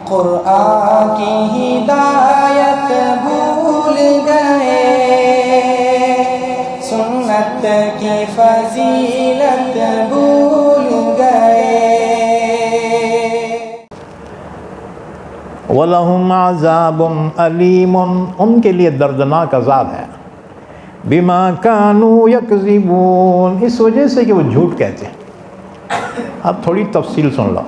قرآن کی ہدایت بھول گئے، سنت کی فضیلت بھول گئے۔ وَلَهُمْ عَذَابٌ أَلِيمٌ، ان کے لیے دردناک عذاب ہے، بِمَا كَانُوا يَكْذِبُونَ، اس وجہ سے کہ وہ جھوٹ کہتے ہیں۔ اب تھوڑی تفصیل سن لو۔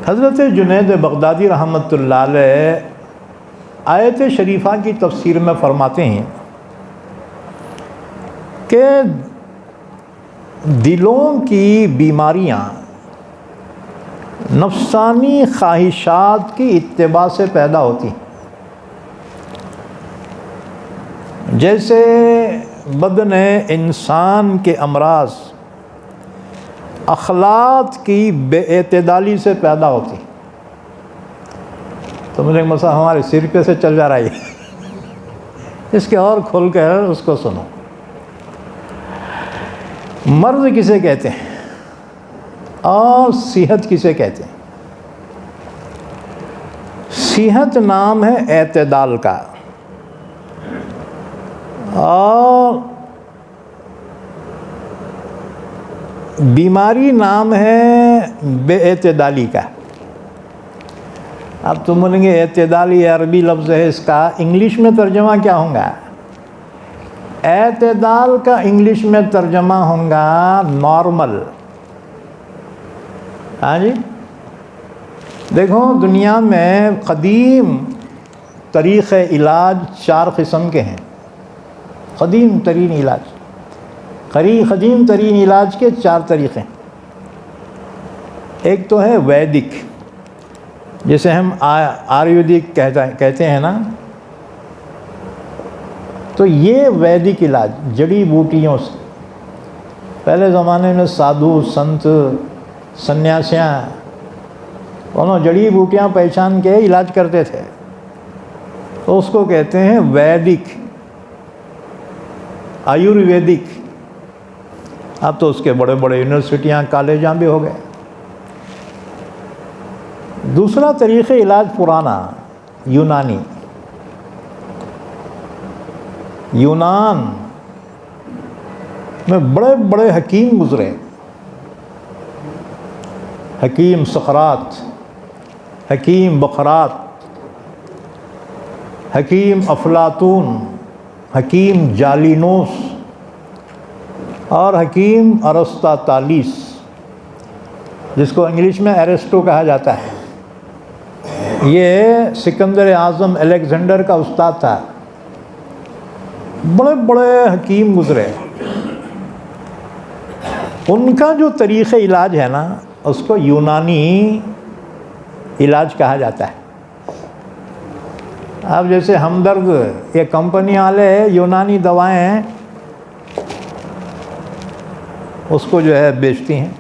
حضرت جنید بغدادی رحمۃ اللہ علیہ آیت شریفہ کی تفسیر میں فرماتے ہیں کہ دلوں کی بیماریاں نفسانی خواہشات کی اتباع سے پیدا ہوتی ہیں، جیسے بدن انسان کے امراض اخلاق کی بے اعتدالی سے پیدا ہوتی۔ تو مجھے مسئلہ ہمارے سر پہ سے چل جا رہا ہے، اس کے اور کھل کر اس کو سنو۔ مرض کسے کہتے ہیں اور صحت کسے کہتے ہیں؟ صحت نام ہے اعتدال کا، اور بیماری نام ہے بے اعتدالی کا۔ اب تم بولیں گے اعتدالی عربی لفظ ہے، اس کا انگلش میں ترجمہ کیا ہوگا؟ اعتدال کا انگلش میں ترجمہ ہوگا نارمل۔ ہاں جی، دیکھو دنیا میں قدیم طریق علاج 4 قسم کے ہیں۔ قدیم ترین علاج کے 4 طریقے۔ ایک تو ہے ویدک، جسے ہم آیورویدک کہتے ہیں نا، تو یہ ویدک علاج جڑی بوٹیوں سے۔ پہلے زمانے میں سادھو سنت سنیاسیاں انہوں جڑی بوٹیاں پہچان کے علاج کرتے تھے، تو اس کو کہتے ہیں ویدک، آیورویدک۔ اب تو اس کے بڑے بڑے یونیورسٹیاں کالجاں بھی ہو گئے۔ دوسرا طریقہ علاج پرانا یونانی، یونان میں بڑے بڑے حکیم گزرے، حکیم سقراط، حکیم بقراط، حکیم افلاطون، حکیم جالینوس اور حکیم ارسطاطالیس، جس کو انگلش میں ایرسٹو کہا جاتا ہے۔ یہ سکندر اعظم الیگزینڈر کا استاد تھا۔ بڑے بڑے حکیم گزرے، ان کا جو طریقہ علاج ہے نا، اس کو یونانی علاج کہا جاتا ہے۔ اب جیسے ہمدرد یہ کمپنی والے یونانی دوائیں اس کو جو ہے بیچتی ہیں۔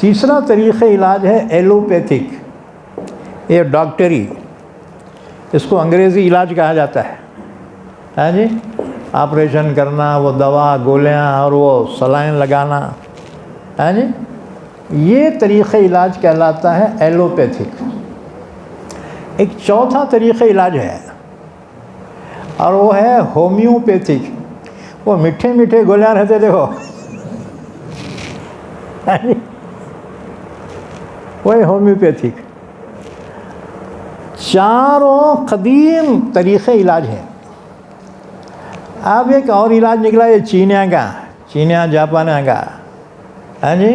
تیسرا طریقہ علاج ہے ایلوپیتھک، یہ ڈاکٹری، اس کو انگریزی علاج کہا جاتا ہے۔ ہاں جی، آپریشن کرنا، وہ دوا گولیاں اور وہ سلائن لگانا۔ ہاں جی، یہ طریقہ علاج کہلاتا ہے ایلوپیتھک۔ ایک چوتھا طریقہ علاج ہے، اور وہ ہے ہومیوپیتھک۔ وہ میٹھے میٹھے گولیاں رہتے دیکھو، وہی ہومیوپیتھک۔ چاروں قدیم طریقے علاج ہیں۔ اب ایک اور علاج نکلا یہ چینیاں جاپانیاں کا۔ ہاں جی،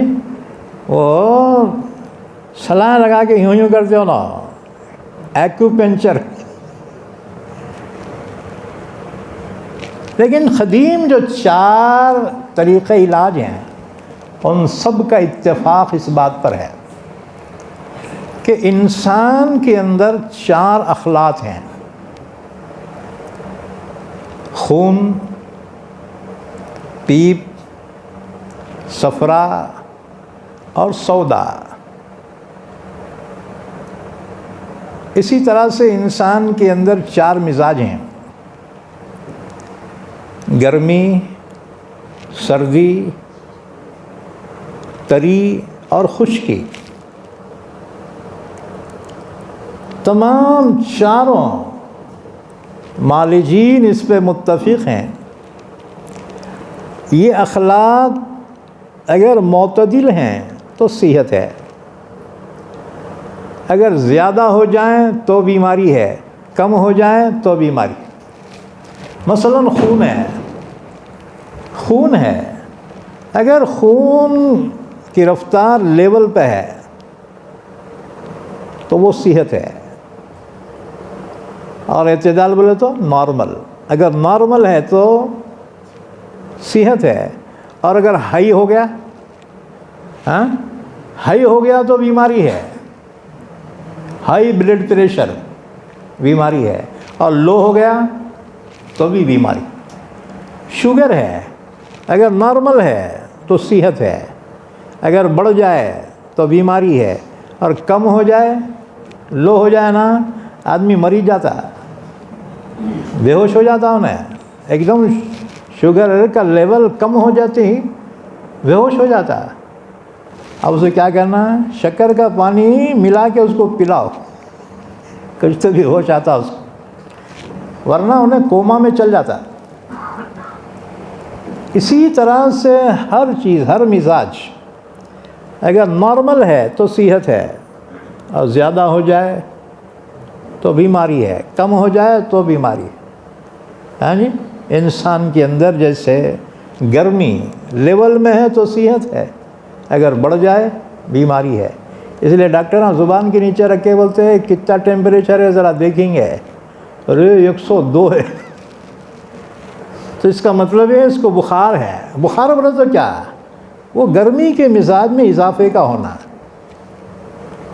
وہ سلائیں لگا کے یوں کرتے ہو نا، ایکوپنچر۔ لیکن قدیم جو 4 طریقے علاج ہیں، ان سب کا اتفاق اس بات پر ہے کہ انسان کے اندر 4 اخلاق ہیں: خون، پیپ، صفرا اور سودا۔ اسی طرح سے انسان کے اندر 4 مزاج ہیں: گرمی، سردی، تری اور خشکی، تمام چاروں معالجین اس پہ متفق ہیں، یہ اخلاق اگر معتدل ہیں تو صحت ہے، اگر زیادہ ہو جائیں تو بیماری ہے، کم ہو جائیں تو بیماری۔ مثلاً خون ہے، اگر خون کی رفتار لیول پہ ہے تو وہ صحت ہے، اور اعتدال بولے تو نارمل، اگر نارمل ہے تو صحت ہے، اور اگر ہائی ہو گیا، ہائی ہو گیا تو بیماری ہے، ہائی بلڈ پریشر بیماری ہے، اور لو ہو گیا تو بھی بیماری۔ شوگر ہے، اگر نارمل ہے تو صحت ہے، اگر بڑھ جائے تو بیماری ہے، اور کم ہو جائے، لو ہو جائے نا، آدمی مر ہی جاتا، بے ہوش ہو جاتا انہیں، ایک دم شوگر کا لیول کم ہو جاتے ہی بے ہوش ہو جاتا۔ اب اسے کیا کرنا ہے؟ شکر کا پانی ملا کے اس کو پلاؤ، کچھ تو بھی ہوش آتا اس کو، ورنہ انہیں کوما میں چل جاتا۔ اسی طرح سے ہر چیز، ہر مزاج اگر نارمل ہے تو صحت ہے، اور زیادہ ہو جائے تو بیماری ہے، کم ہو جائے تو بیماری ہے۔ ہاں جی، انسان کے اندر جیسے گرمی لیول میں ہے تو صحت ہے، اگر بڑھ جائے بیماری ہے۔ اس لیے ڈاکٹر زبان کے نیچے رکھ کے بولتے ہیں کتنا ٹیمپریچر ہے ذرا دیکھیں گے، ارے 102 ہے، تو اس کا مطلب ہے اس کو بخار ہے۔ بخار بولے تو کیا؟ وہ گرمی کے مزاج میں اضافے کا ہونا،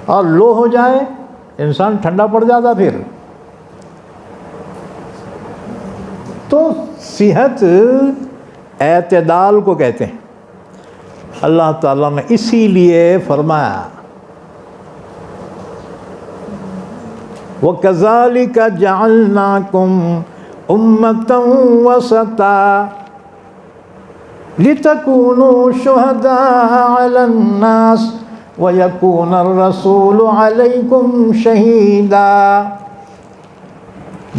اور لو ہو جائے انسان ٹھنڈا پڑ جاتا پھر۔ تو صحت اعتدال کو کہتے ہیں۔ اللہ تعالیٰ نے اسی لیے فرمایا وَكَذَلِكَ جَعَلْنَاكُمْ أُمَّةً وَسَطًا لِتَكُونُوا شُهَدَاءَ عَلَى النَّاسِ وَيَكُونَ الرَّسُولُ عَلَيْكُمْ شَهِيدًا۔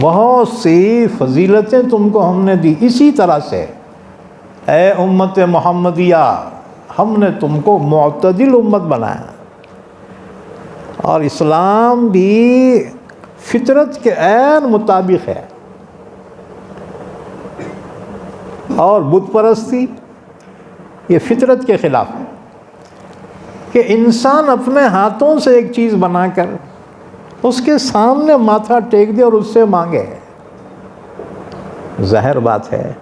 بہت سی فضیلتیں تم کو ہم نے دی اسی طرح سے، اے امت محمدیہ، ہم نے تم کو معتدل امت بنایا، اور اسلام بھی فطرت کے عین مطابق ہے، اور بت پرستی یہ فطرت کے خلاف ہے کہ انسان اپنے ہاتھوں سے ایک چیز بنا کر اس کے سامنے ماتھا ٹیک دے اور اس سے مانگے، ظاہر بات ہے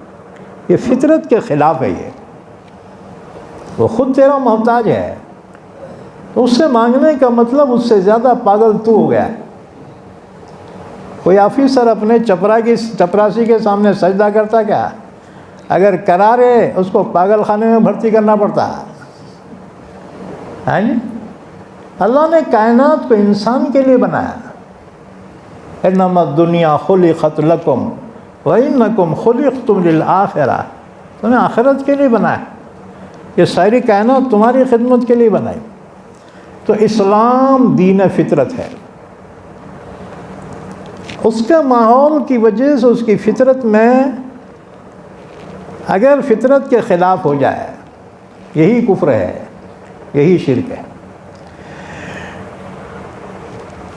یہ فطرت کے خلاف ہے۔ یہ وہ خود تیرا محتاج ہے، تو اس سے مانگنے کا مطلب اس سے زیادہ پاگل تو ہو گیا ہے۔ کوئی آفیسر اپنے چپراسی کے سامنے سجدہ کرتا کیا؟ اگر کرارے اس کو پاگل خانے میں بھرتی کرنا پڑتا ہے۔ اللہ نے کائنات کو انسان کے لیے بنایا، انما الدنیا خلقت لکم وانکم خلقتم للآخرہ، تمہیں آخرت کے لیے بنایا، یہ ساری کائنات تمہاری خدمت کے لیے بنائی۔ تو اسلام دین فطرت ہے، اس کے ماحول کی وجہ سے اس کی فطرت میں اگر فطرت کے خلاف ہو جائے یہی کفر ہے، یہی شرک ہے۔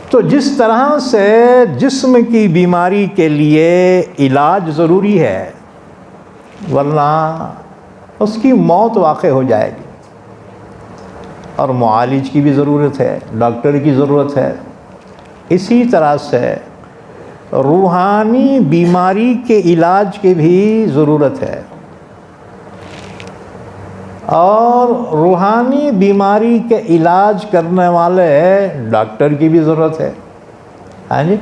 تو جس طرح سے جسم کی بیماری کے لیے علاج ضروری ہے، ورنہ اس کی موت واقع ہو جائے گی، اور معالج کی بھی ضرورت ہے، ڈاکٹر کی ضرورت ہے، اسی طرح سے روحانی بیماری کے علاج کی بھی ضرورت ہے، اور روحانی بیماری کے علاج کرنے والے ڈاکٹر کی بھی ضرورت ہے۔ ہاں جی،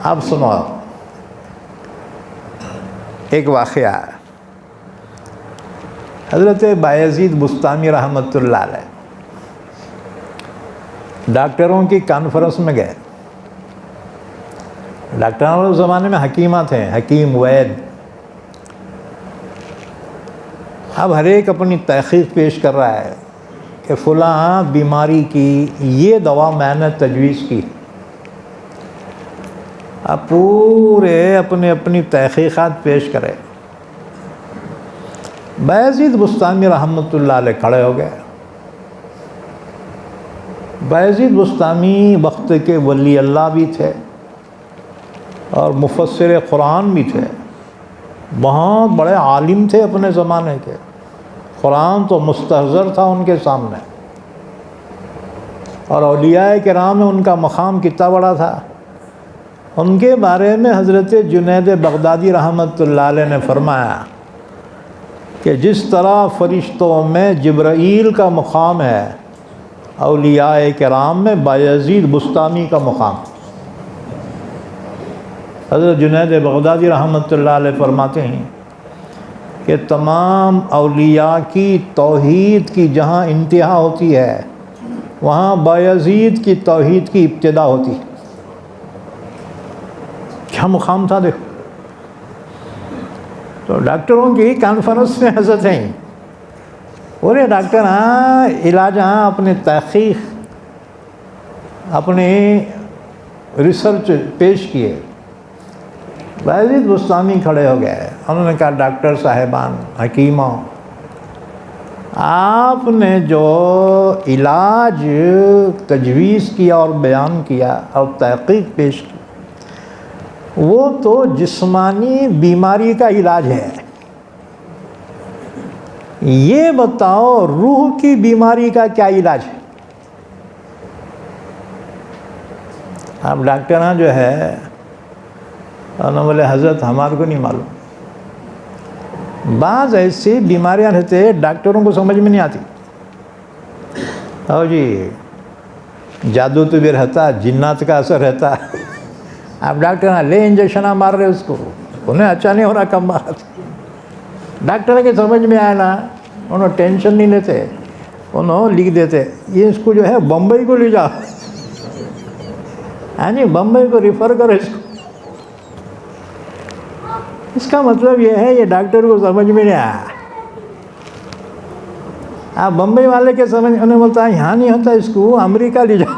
آپ سنو ایک واقعہ، حضرت بایزید بستامی رحمۃ اللہ علیہ ڈاکٹروں کی کانفرنس میں گئے۔ ڈاکٹروں کے زمانے میں حکیمہ تھے، حکیم وید۔ اب ہر ایک اپنی تحقیق پیش کر رہا ہے کہ فلاں بیماری کی یہ دوا میں نے تجویز کی. اب پورے اپنی تحقیقات پیش کرے. بایزید بستامی رحمۃ اللہ علیہ کھڑے ہو گئے. بایزید بستامی وقت کے ولی اللہ بھی تھے اور مفسر قرآن بھی تھے. بہت بڑے عالم تھے اپنے زمانے کے. قرآن تو مستحضر تھا ان کے سامنے، اور اولیاء کرام میں ان کا مقام کتنا بڑا تھا. ان کے بارے میں حضرت جنید بغدادی رحمۃ اللہ علیہ نے فرمایا کہ جس طرح فرشتوں میں جبرائیل کا مقام ہے، اولیاء کرام میں بایزید بستامی کا مقام. حضرت جنید بغدادی رحمۃ اللہ علیہ فرماتے ہیں کہ تمام اولیاء کی توحید کی جہاں انتہا ہوتی ہے، وہاں بایزید کی توحید کی ابتدا ہوتی. کیا مقام تھا دیکھو. تو ڈاکٹروں کی کانفرنس میں حضرت ہیں، پورے ڈاکٹر علاج اپنے تحقیق اپنے ریسرچ پیش کیے. بایزید بستامی کھڑے ہو گئے. انہوں نے کہا ڈاکٹر صاحبان، حکیموں، آپ نے جو علاج تجویز کیا اور بیان کیا اور تحقیق پیش کی، وہ تو جسمانی بیماری کا علاج ہے. یہ بتاؤ روح کی بیماری کا کیا علاج ہے؟ اب ڈاکٹر جو ہے انہوں بولے حضرت ہمارے کو نہیں معلوم. بعض ایسی بیماریاں رہتے ڈاکٹروں کو سمجھ میں نہیں آتی. جی جادو تو بھی رہتا، جنات کا اثر رہتا. اب ڈاکٹر لے انجیکشن مار رہے اس کو، انہیں اچھا نہیں ہو رہا کم بات. ڈاکٹر کے سمجھ میں آیا نا، انہوں ٹینشن نہیں لیتے، انہوں لکھ دیتے یہ اس کو جو ہے بمبئی کو لے جا. ہاں جی، بمبئی کو ریفر کرو اس کو. اس کا مطلب یہ ہے یہ ڈاکٹر کو سمجھ میں نہیں آیا. آپ بمبئی والے کے سمجھ، انہیں بولتا ہے یہاں نہیں ہوتا، اس کو امریکہ لے جاؤ.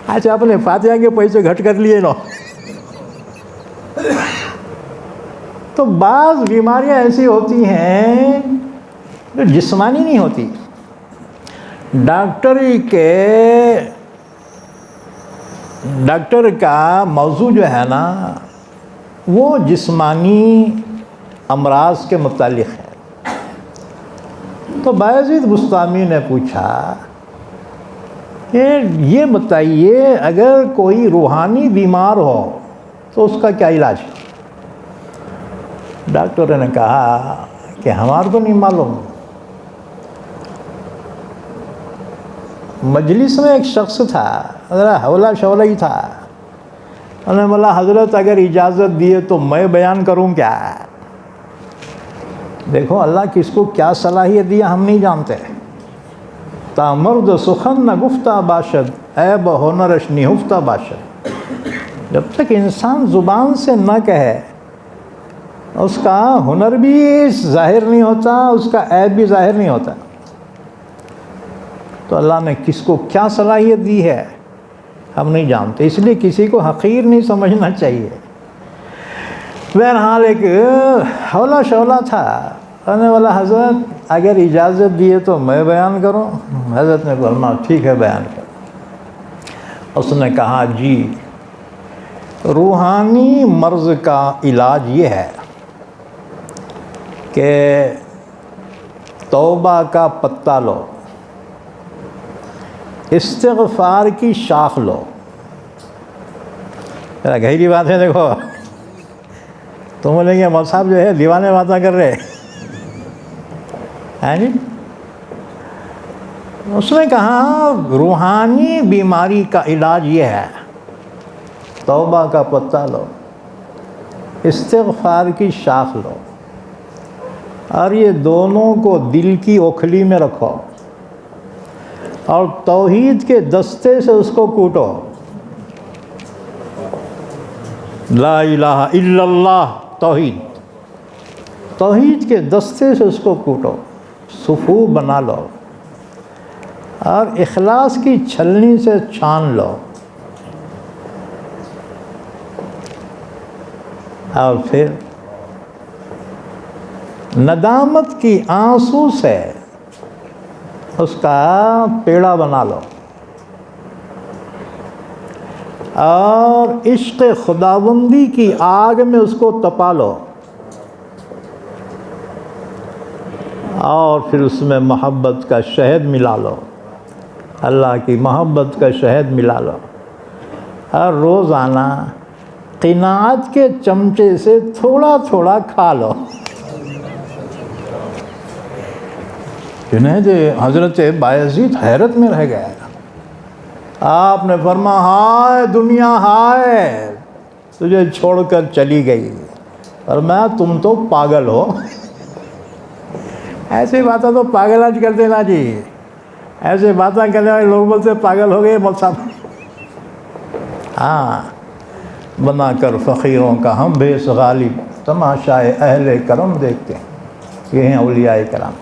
اچھا اپنے فاتحہ کے پیسے گھٹ کر لیے نا. تو بعض بیماریاں ایسی ہوتی ہیں جو جسمانی نہیں ہوتی. ڈاکٹر کا موضوع جو ہے نا وہ جسمانی امراض کے متعلق ہے. تو بایزید بستامی نے پوچھا کہ یہ بتائیے اگر کوئی روحانی بیمار ہو تو اس کا کیا علاج ہے؟ ڈاکٹر نے کہا کہ ہمارے کو نہیں معلوم. مجلس میں ایک شخص تھا، ذرا حولا شولا ہی تھا. انہوں نے بولا حضرت اگر اجازت دیے تو میں بیان کروں کیا؟ دیکھو اللہ کس کو کیا صلاحیت دیا ہم نہیں جانتے. تا مرد سخن نہ گفتہ باشد، عیب ہنرش نہفتہ باشد. جب تک انسان زبان سے نہ کہے اس کا ہنر بھی ظاہر نہیں ہوتا، اس کا عیب بھی ظاہر نہیں ہوتا. تو اللہ نے کس کو کیا صلاحیت دی ہے ہم نہیں جانتے، اس لیے کسی کو حقیر نہیں سمجھنا چاہیے. بہرحال ایک حولا شولا تھا، کہنے والا حضرت اگر اجازت دیے تو میں بیان کروں. حضرت نے فرمایا ٹھیک ہے بیان کر. اس نے کہا جی روحانی مرض کا علاج یہ ہے کہ توبہ کا پتہ لو، استغفار کی شاخ لو. ذرا گہری بات ہے. دیکھو تم بولیں گے مول صاحب جو ہے دیوانے باتیں کر رہے ہیں جی. اس نے کہا روحانی بیماری کا علاج یہ ہے توبہ کا پتہ لو، استغفار کی شاخ لو، اور یہ دونوں کو دل کی اوکھلی میں رکھو اور توحید کے دستے سے اس کو کوٹو. لا الہ الا اللہ توحید. توحید کے دستے سے اس کو کوٹو، صفوف بنا لو، اور اخلاص کی چھلنی سے چھان لو، اور پھر ندامت کی آنسو سے اس کا پیڑا بنا لو، اور عشق خداوندی کی آگ میں اس کو تپا لو، اور پھر اس میں محبت کا شہد ملا لو، اللہ کی محبت کا شہد ملا لو، اور روزانہ قناعت کے چمچے سے تھوڑا تھوڑا کھا لو۔ جنید حضرت بایزید حیرت میں رہ گیا، آپ نے فرمایا ہائے دنیا ہائے، تجھے چھوڑ کر چلی گئی، فرمایا تم تو پاگل ہو۔ ایسی باتیں تو پاگل آج کرتے نا جی، ایسے باتیں کرنے والے لوگ بولتے پاگل ہو گئے مولوی صاحب۔ ہاں، بنا کر فقیروں کا ہم بھیس غالب، تماشائے اہل کرم دیکھتے ہیں، یہ ہیں اولیاء کرام۔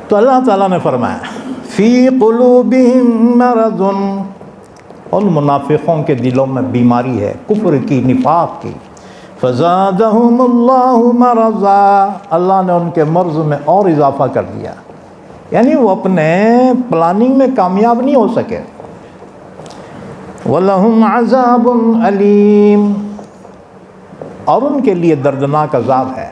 تو اللہ تعالیٰ نے فرمایا فی قلوبہم مرض، ان منافقوں کے دلوں میں بیماری ہے، کفر کی، نفاق کی، فزادہم اللہ مرضا، اللہ نے ان کے مرض میں اور اضافہ کر دیا، یعنی وہ اپنے پلاننگ میں کامیاب نہیں ہو سکے۔ وَلَهُمْ عَذَابٌ عَلِيمٌ، اور ان کے لیے دردناک عذاب ہے،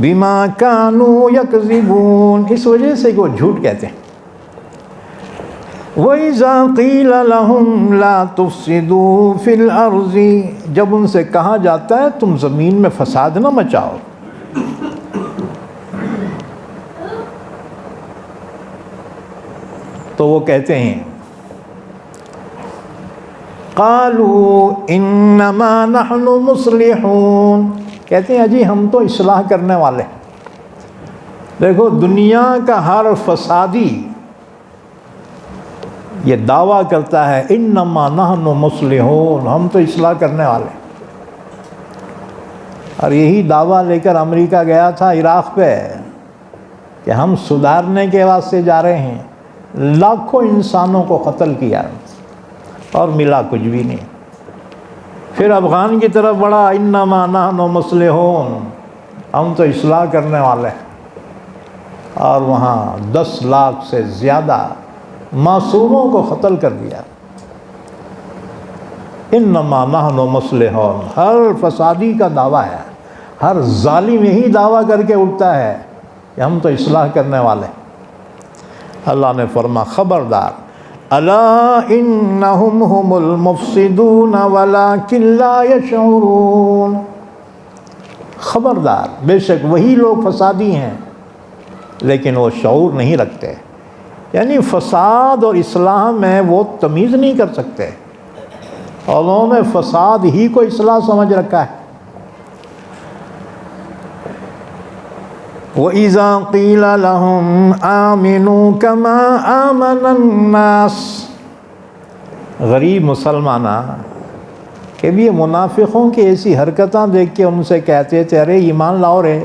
بِمَا كَانُوا يَكْذِبُونَ، اس وجہ سے کہ وہ جھوٹ کہتے ہیں۔ وَإِذَا قِيلَ لَهُمْ لَا تُفْسِدُوا فِي الْأَرْضِ، جب ان سے کہا جاتا ہے تم زمین میں فساد نہ مچاؤ، تو وہ کہتے ہیں قَالُوا إِنَّمَا نَحْنُ مُصْلِحُونَ، کہتے ہیں جی ہم تو اصلاح کرنے والے ہیں۔ دیکھو دنیا کا ہر فسادی یہ دعویٰ کرتا ہے انما نحن مصلحون، ہم تو اصلاح کرنے والے ہیں، اور یہی دعویٰ لے کر امریکہ گیا تھا عراق پہ کہ ہم سدھارنے کے واسطے جا رہے ہیں، لاکھوں انسانوں کو قتل کیا اور ملا کچھ بھی نہیں۔ پھر افغان کی طرف بڑھا انما نحن مصلحون، ہم تو اصلاح کرنے والے ہیں، اور وہاں 10 لاکھ سے زیادہ معصوموں کو قتل کر دیا۔ انما نحن مصلحون، ہر فسادی کا دعویٰ ہے، ہر ظالم یہی دعویٰ کر کے اٹھتا ہے کہ ہم تو اصلاح کرنے والے ہیں۔ اللہ نے فرما خبردار، الا انہم هم المفسدون ولکن لا یشعرون، خبردار بے شک وہی لوگ فسادی ہیں لیکن وہ شعور نہیں رکھتے، یعنی فساد اور اصلاح میں وہ تمیز نہیں کر سکتے، اور انہوں نے فساد ہی کو اصلاح سمجھ رکھا ہے۔ وَإِذَا قِيلَ لَهُمْ آمِنُوا كَمَا آمَنَ النَّاسِ، غریب مسلمانہ کہ بھی یہ منافقوں کی ایسی حرکتاں دیکھ کے ان سے کہتے تھے ارے ایمان لاؤ رے،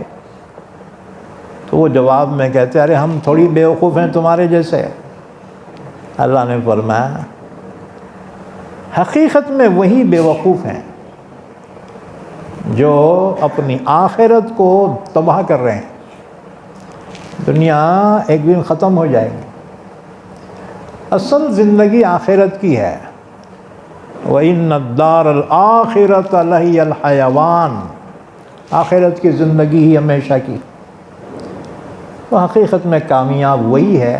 تو وہ جواب میں کہتے ارے ہم تھوڑی بیوقوف ہیں تمہارے جیسے۔ اللہ نے فرمایا حقیقت میں وہی بیوقوف ہیں جو اپنی آخرت کو تباہ کر رہے ہیں۔ دنیا ایک دن ختم ہو جائے گی، اصل زندگی آخرت کی ہے۔ وَإِنَّ الدَّارَ الْآخِرَةَ لَهِيَ الْحَيَوَانُ، آخرت کی زندگی ہی ہمیشہ کی۔ تو حقیقت میں کامیاب وہی ہے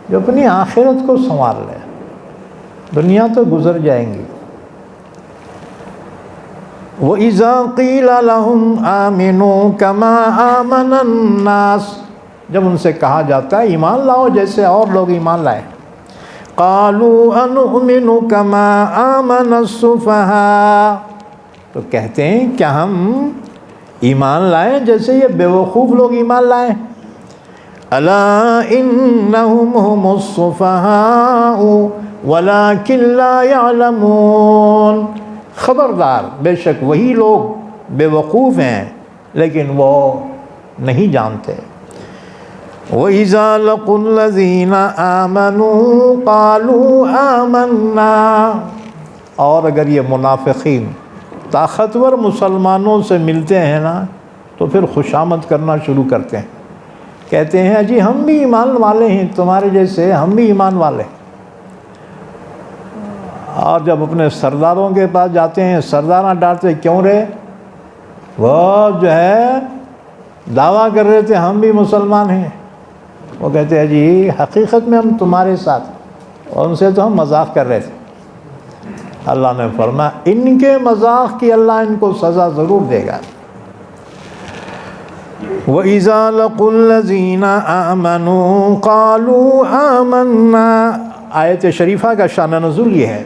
جو اپنی آخرت کو سنوار لے، دنیا تو گزر جائیں گی۔ وَإِذَا قِيلَ لَهُمْ آمِنُوا كَمَا آمَنَ النَّاسِ، جب ان سے کہا جاتا ہے ایمان لاؤ جیسے اور لوگ ایمان لائے، قَالُوا أَنُؤْمِنُ كَمَا آمَنَ السُّفَهَاءُ، تو کہتے ہیں کیا ہم ایمان لائیں جیسے یہ بیوقوف لوگ ایمان لائیں۔ أَلَا إِنَّهُمْ هُمُ السُّفَهَاءُ وَلَكِنْ لَا يَعْلَمُونَ، خبردار بے شک وہی لوگ بے وقوف ہیں لیکن وہ نہیں جانتے. وَإِذَا لَقُوا الَّذِينَ آمَنُوا قَالُوا آمَنَّا. اور اگر یہ منافقین طاقتور مسلمانوں سے ملتے ہیں نا تو پھر خوشامد کرنا شروع کرتے ہیں, کہتے ہیں جی ہم بھی ایمان والے ہیں تمہارے جیسے, ہم بھی ایمان والے ہیں. اور جب اپنے سرداروں کے پاس جاتے ہیں سردار ڈانٹتے کیوں رہے, وہ جو ہے دعویٰ کر رہے تھے ہم بھی مسلمان ہیں, وہ کہتے ہیں جی حقیقت میں ہم تمہارے ساتھ, اور ان سے تو ہم مذاق کر رہے تھے. اللہ نے فرمایا ان کے مذاق کی اللہ ان کو سزا ضرور دے گا. وَإِذَا لَقُوا الَّذِينَ آمَنُوا قَالُوا آمَنَّا. آیت شریفہ کا شان نزول یہ ہے,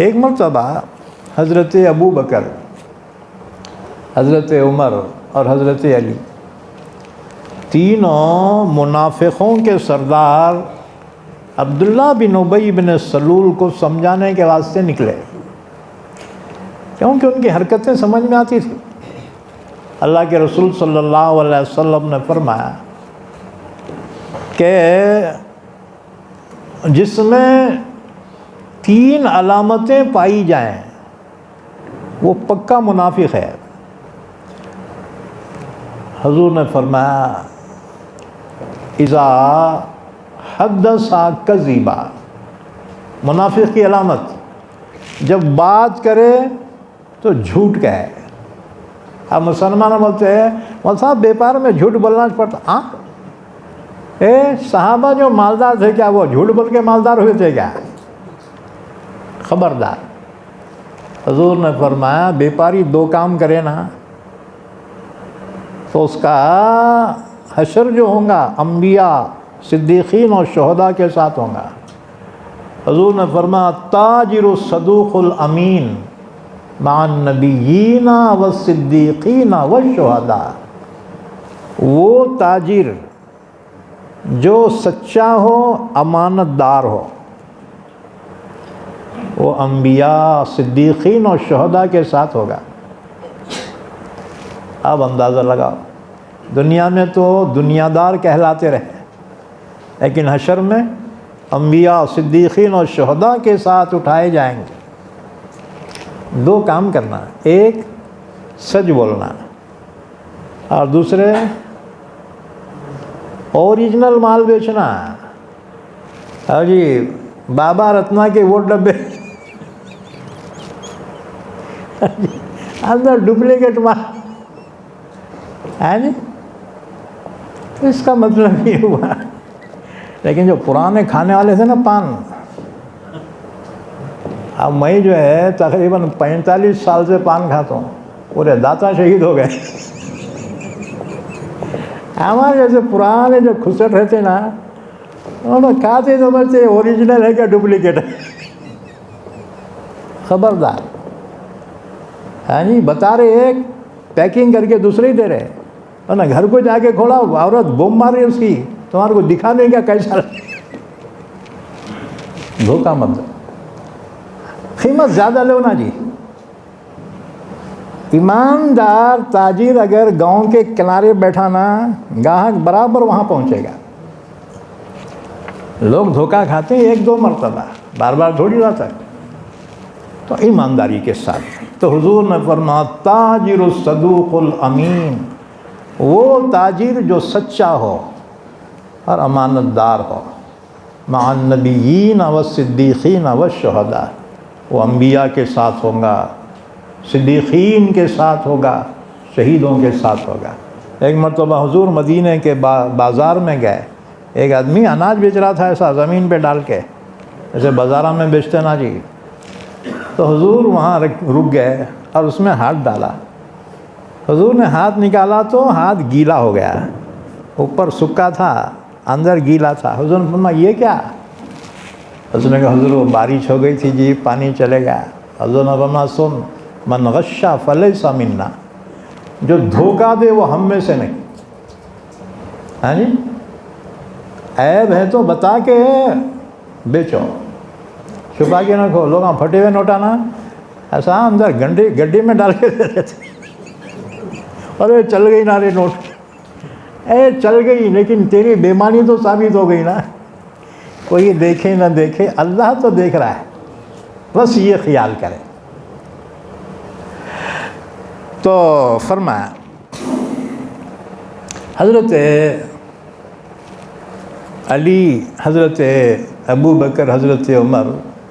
ایک مرتبہ حضرت ابو بکر, حضرت عمر اور حضرت علی تینوں منافقوں کے سردار عبداللہ بن ابی بن سلول کو سمجھانے کے واسطے نکلے, کیونکہ ان کی حرکتیں سمجھ میں آتی تھی. اللہ کے رسول صلی اللہ علیہ وسلم نے فرمایا کہ جس میں 3 علامتیں پائی جائیں وہ پکا منافق ہے. حضور نے فرمایا اذا حدث کذبا, منافق کی علامت جب بات کرے تو جھوٹ کہے. اب مسلمان بولتے ہیں مول صاحب بیپار میں جھوٹ بولنا پڑتا, ہاں صحابہ جو مالدار تھے کیا وہ جھوٹ بول کے مالدار ہوئے تھے کیا؟ خبردار. حضور نے فرمایا بیپاری 2 کام کرے نا تو اس کا حشر جو ہوگا انبیاء صدیقین اور شہداء کے ساتھ ہوگا. حضور نے فرمایا تاجر الصدوق الامین مع النبیین والصدیقین والشہداء. وہ تاجر جو سچا ہو امانت دار ہو وہ انبیاء صدیقین اور شہداء کے ساتھ ہوگا. اب اندازہ لگاؤ, دنیا میں تو دنیا دار کہلاتے رہے لیکن حشر میں انبیاء صدیقین اور شہداء کے ساتھ اٹھائے جائیں گے. 2 کام کرنا, ایک سچ بولنا اور دوسرے اوریجنل مال بیچنا. اور جی بابا رتنا کے وہ ڈبے اندر ڈپلیکیٹ مال ہے جی, تو اس کا مطلب یہ ہوا. لیکن جو پرانے کھانے والے تھے نا پان, اب میں جو ہے تقریباً 45 سال سے پان کھاتا ہوں, پورے داتا شہید ہو گئے. ہمارے جیسے پرانے جو کھسٹ رہتے نا انہوں کھاتے تو بچے اوریجنل ہے کیا ڈپلیکیٹ ہے. خبردار. ہاں جی بتا رہے ایک پیکنگ کر کے دوسرے ہی دے رہے, اور نا گھر کو جا کے کھولا عورت بوم مار رہی ہے اس کی, تمہارے کو دکھا دیں گا کیسا. دھوکہ مت دو, قیمت زیادہ لو نا جی. ایماندار تاجر اگر گاؤں کے کنارے بیٹھا نا گاہک برابر وہاں پہنچے گا. لوگ دھوکہ کھاتے ہیں 1-2 مرتبہ, بار بار تھوڑی جاتا ہے. تو ایمانداری کے ساتھ. تو حضور نے فرمایا تاجر الصدوق الامین, وہ تاجر جو سچا ہو اور امانت دار ہو. مع النبیین والصدیقین والشہداء, وہ انبیاء کے ساتھ ہوگا, صدیقین کے ساتھ ہوگا, شہیدوں کے ساتھ ہوگا. ایک مرتبہ حضور مدینہ کے بازار میں گئے, ایک آدمی اناج بیچ رہا تھا ایسا زمین پہ ڈال کے, جیسے بازاروں میں بیچتے نا جی. تو حضور وہاں رک گئے اور اس میں ہاتھ ڈالا. حضور نے ہاتھ نکالا تو ہاتھ گیلا ہو گیا, اوپر سکا تھا اندر گیلا تھا. حضور نے فرمایا یہ کیا؟ حضور نے کہا حضور وہ بارش ہو گئی تھی جی, پانی چلے گیا. حضور نے فرمایا سن من غش فلیس منا, جو دھوکہ دے وہ ہم میں سے نہیں. ہاں جی عیب ہے تو بتا کے بیچو, چھپا کے نہ کھو. لوگ پھٹے ہوئے نوٹ آنا ایسا اندر گڈے میں ڈال کے دے دیتے. ارے چل گئی نا رے نوٹ, چل گئی لیکن تیری بےمانی تو ثابت ہو گئی نا. کوئی دیکھے نہ دیکھے اللہ تو دیکھ رہا ہے, بس یہ خیال کرے. تو فرمایا حضرت علی, حضرت ابو بکر, حضرت عمر,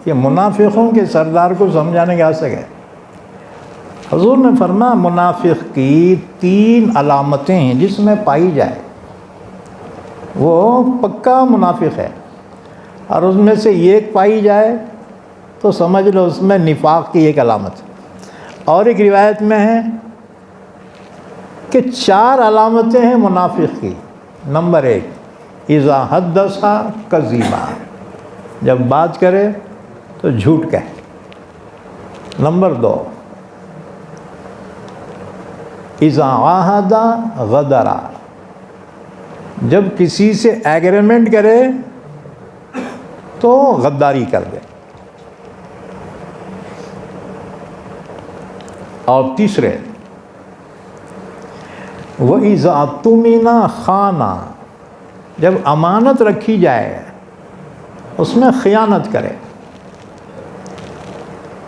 یہ منافقوں کے سردار کو سمجھانے کے واسطے گئے. حضور نے فرمایا منافق کی 3 علامتیں ہیں جس میں پائی جائے وہ پکا منافق ہے, اور اس میں سے ایک پائی جائے تو سمجھ لو اس میں نفاق کی ایک علامت ہے. اور ایک روایت میں ہے کہ 4 علامتیں ہیں منافق کی. نمبر 1, اذا حدث کذبا, جب بات کرے تو جھوٹ کہے. نمبر 2, اذا عاہد غدر, جب کسی سے ایگریمنٹ کرے تو غداری کر دے. اور تیسرے, وَإِذَا اؤْتُمِنَ خَانَ, جب امانت رکھی جائے اس میں خیانت کرے.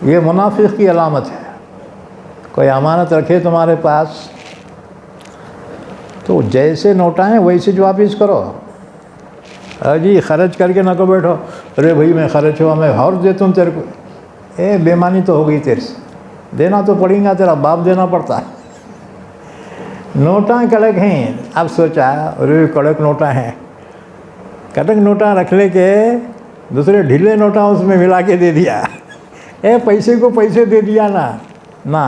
یہ منافق کی علامت ہے. کوئی امانت رکھے تمہارے پاس تو جیسے نوٹائیں ویسے جو واپس کرو. جی خرچ کر کے نہ کو بیٹھو, ارے بھائی میں خرچ ہوا میں اور دیتا ہوں تیرے کو. بےمانی تو ہو گئی تیرے سے, دینا تو پڑیں گا, تیرا باپ دینا پڑتا ہے. نوٹاں کڑک ہیں. اب سوچا ارے کڑک نوٹاں ہیں, کڑک نوٹاں رکھ لے کے دوسرے ڈھیلے نوٹاں اس میں ملا کے دے دیا. پیسے کو پیسے دے دیا نا.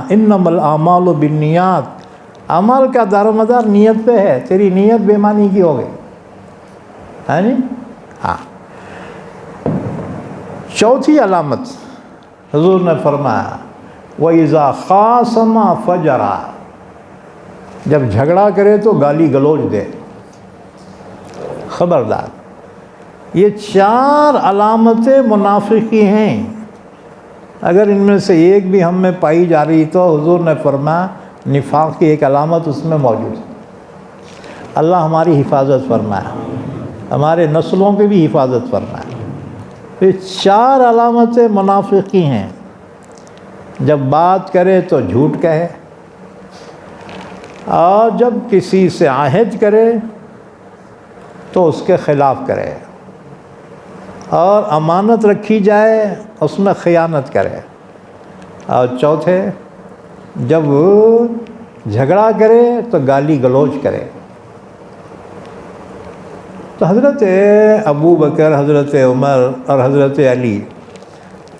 انما الاعمال بالنیات, عمل کا دار و مدار نیت پہ ہے. تیری نیت بےمانی کی ہو گئی ہے نہیں. ہاں. چوتھی علامت حضور نے فرمایا وَإِذَا خَاصَمَ فَجَرَ, جب جھگڑا کرے تو گالی گلوچ دے. خبردار, یہ 4 علامتیں منافق کی ہیں. اگر ان میں سے ایک بھی ہم میں پائی جا رہی تو حضور نے فرمایا نفاق کی ایک علامت اس میں موجود ہے. اللہ ہماری حفاظت فرمائے, ہمارے نسلوں کی بھی حفاظت فرمائے. یہ 4 علامتیں منافق کی ہیں. جب بات کرے تو جھوٹ کہے, اور جب کسی سے عہد کرے تو اس کے خلاف کرے, اور امانت رکھی جائے اس میں خیانت کرے. اور چوتھے, جب جھگڑا کرے تو گالی گلوچ کرے. تو حضرت ابو بکر, حضرت عمر اور حضرت علی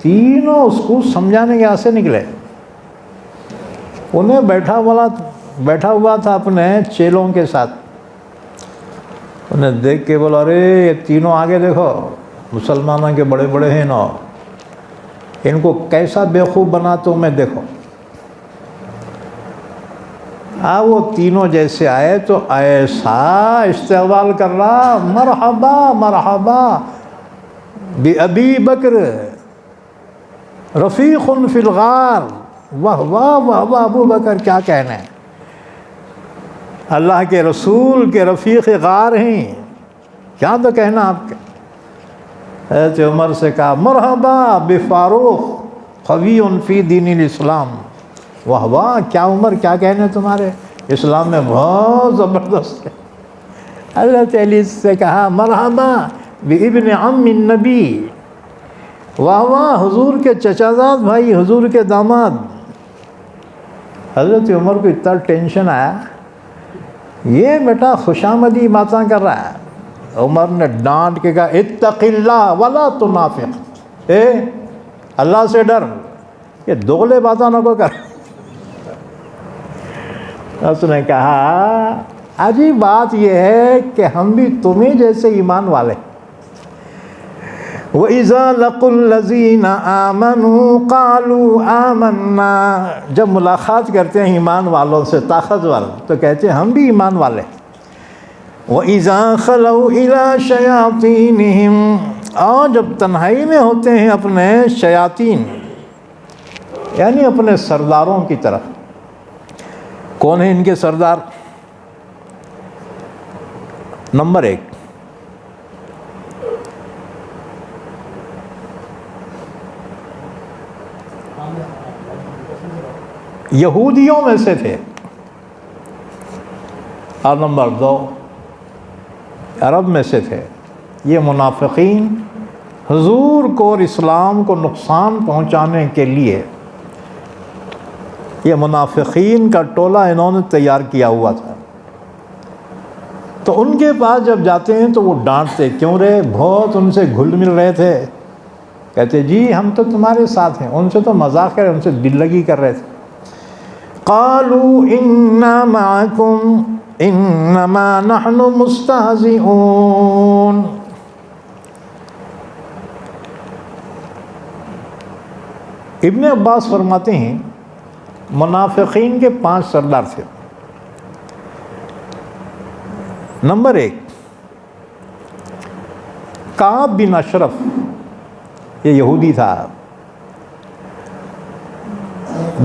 تینوں اس کو سمجھانے کے واسطے نکلے. انہیں بیٹھا ہوا تھا اپنے چیلوں کے ساتھ. انہیں دیکھ کے بولا ارے یہ تینوں آگے دیکھو, مسلمانوں کے بڑے بڑے ہیں نا, ان کو کیسا بیوقوف بناتا ہوں میں, دیکھو. وہ تینوں جیسے آئے تو ایسا استقبال کر رہا, مرحبا مرحبا بأبی بکر رفیق فی الغار, واہ واہ واہ واہ ابو بکر کیا کہنا ہے, اللہ کے رسول کے رفیق غار ہیں, کیا تو کہنا آپ کے. حضرت عمر سے کہا مرحبا بفاروق قوی فی دین الاسلام, واہ واہ کیا عمر کیا کہنے تمہارے, اسلام میں بہت زبردست ہے. حضرت علی سے کہا مرحبا بابن عم النبی, واہ واہ حضور کے چچا زاد بھائی, حضور کے داماد. حضرت عمر کو اتنا ٹینشن آیا, یہ بیٹا خوشامدی باتیں کر رہا ہے. عمر نے ڈانٹ کے کہا اتق اللہ ولا تنافق, اللہ سے ڈر, یہ دوغلے باتیں نہ کو کر. اس نے کہا عجیب بات یہ ہے کہ ہم بھی تمہیں جیسے ایمان والے. وَإِذَا لَقُوا الَّذِينَ آمَنُوا قَالُوا آمَنَّا, جب ملاقات کرتے ہیں ایمان والوں سے طاقتور تو کہتے ہیں ہم بھی ایمان والے. وَإِذَا خَلَوْا إِلَىٰ شَيَاطِينِهِمْ, اور جب تنہائی میں ہوتے ہیں اپنے شیاطین, یعنی اپنے سرداروں کی طرف. کون ہیں ان کے سردار؟ نمبر 1 یہودیوں میں سے تھے، اور نمبر 2 عرب میں سے تھے. یہ منافقین حضور کو اور اسلام کو نقصان پہنچانے کے لیے یہ منافقین کا ٹولہ انہوں نے تیار کیا ہوا تھا. تو ان کے پاس جب جاتے ہیں تو وہ ڈانٹتے، کیوں رے؟ بہت ان سے گھل مل رہے تھے. کہتے جی ہم تو تمہارے ساتھ ہیں. ان سے تو مذاق کر، ان سے دل لگی کر رہے تھے. قالوا انا معکم انما نحن مستہزئون. ابن عباس فرماتے ہیں منافقین کے 5 سردار تھے. نمبر 1 کعب بن اشرف، یہ یہودی تھا،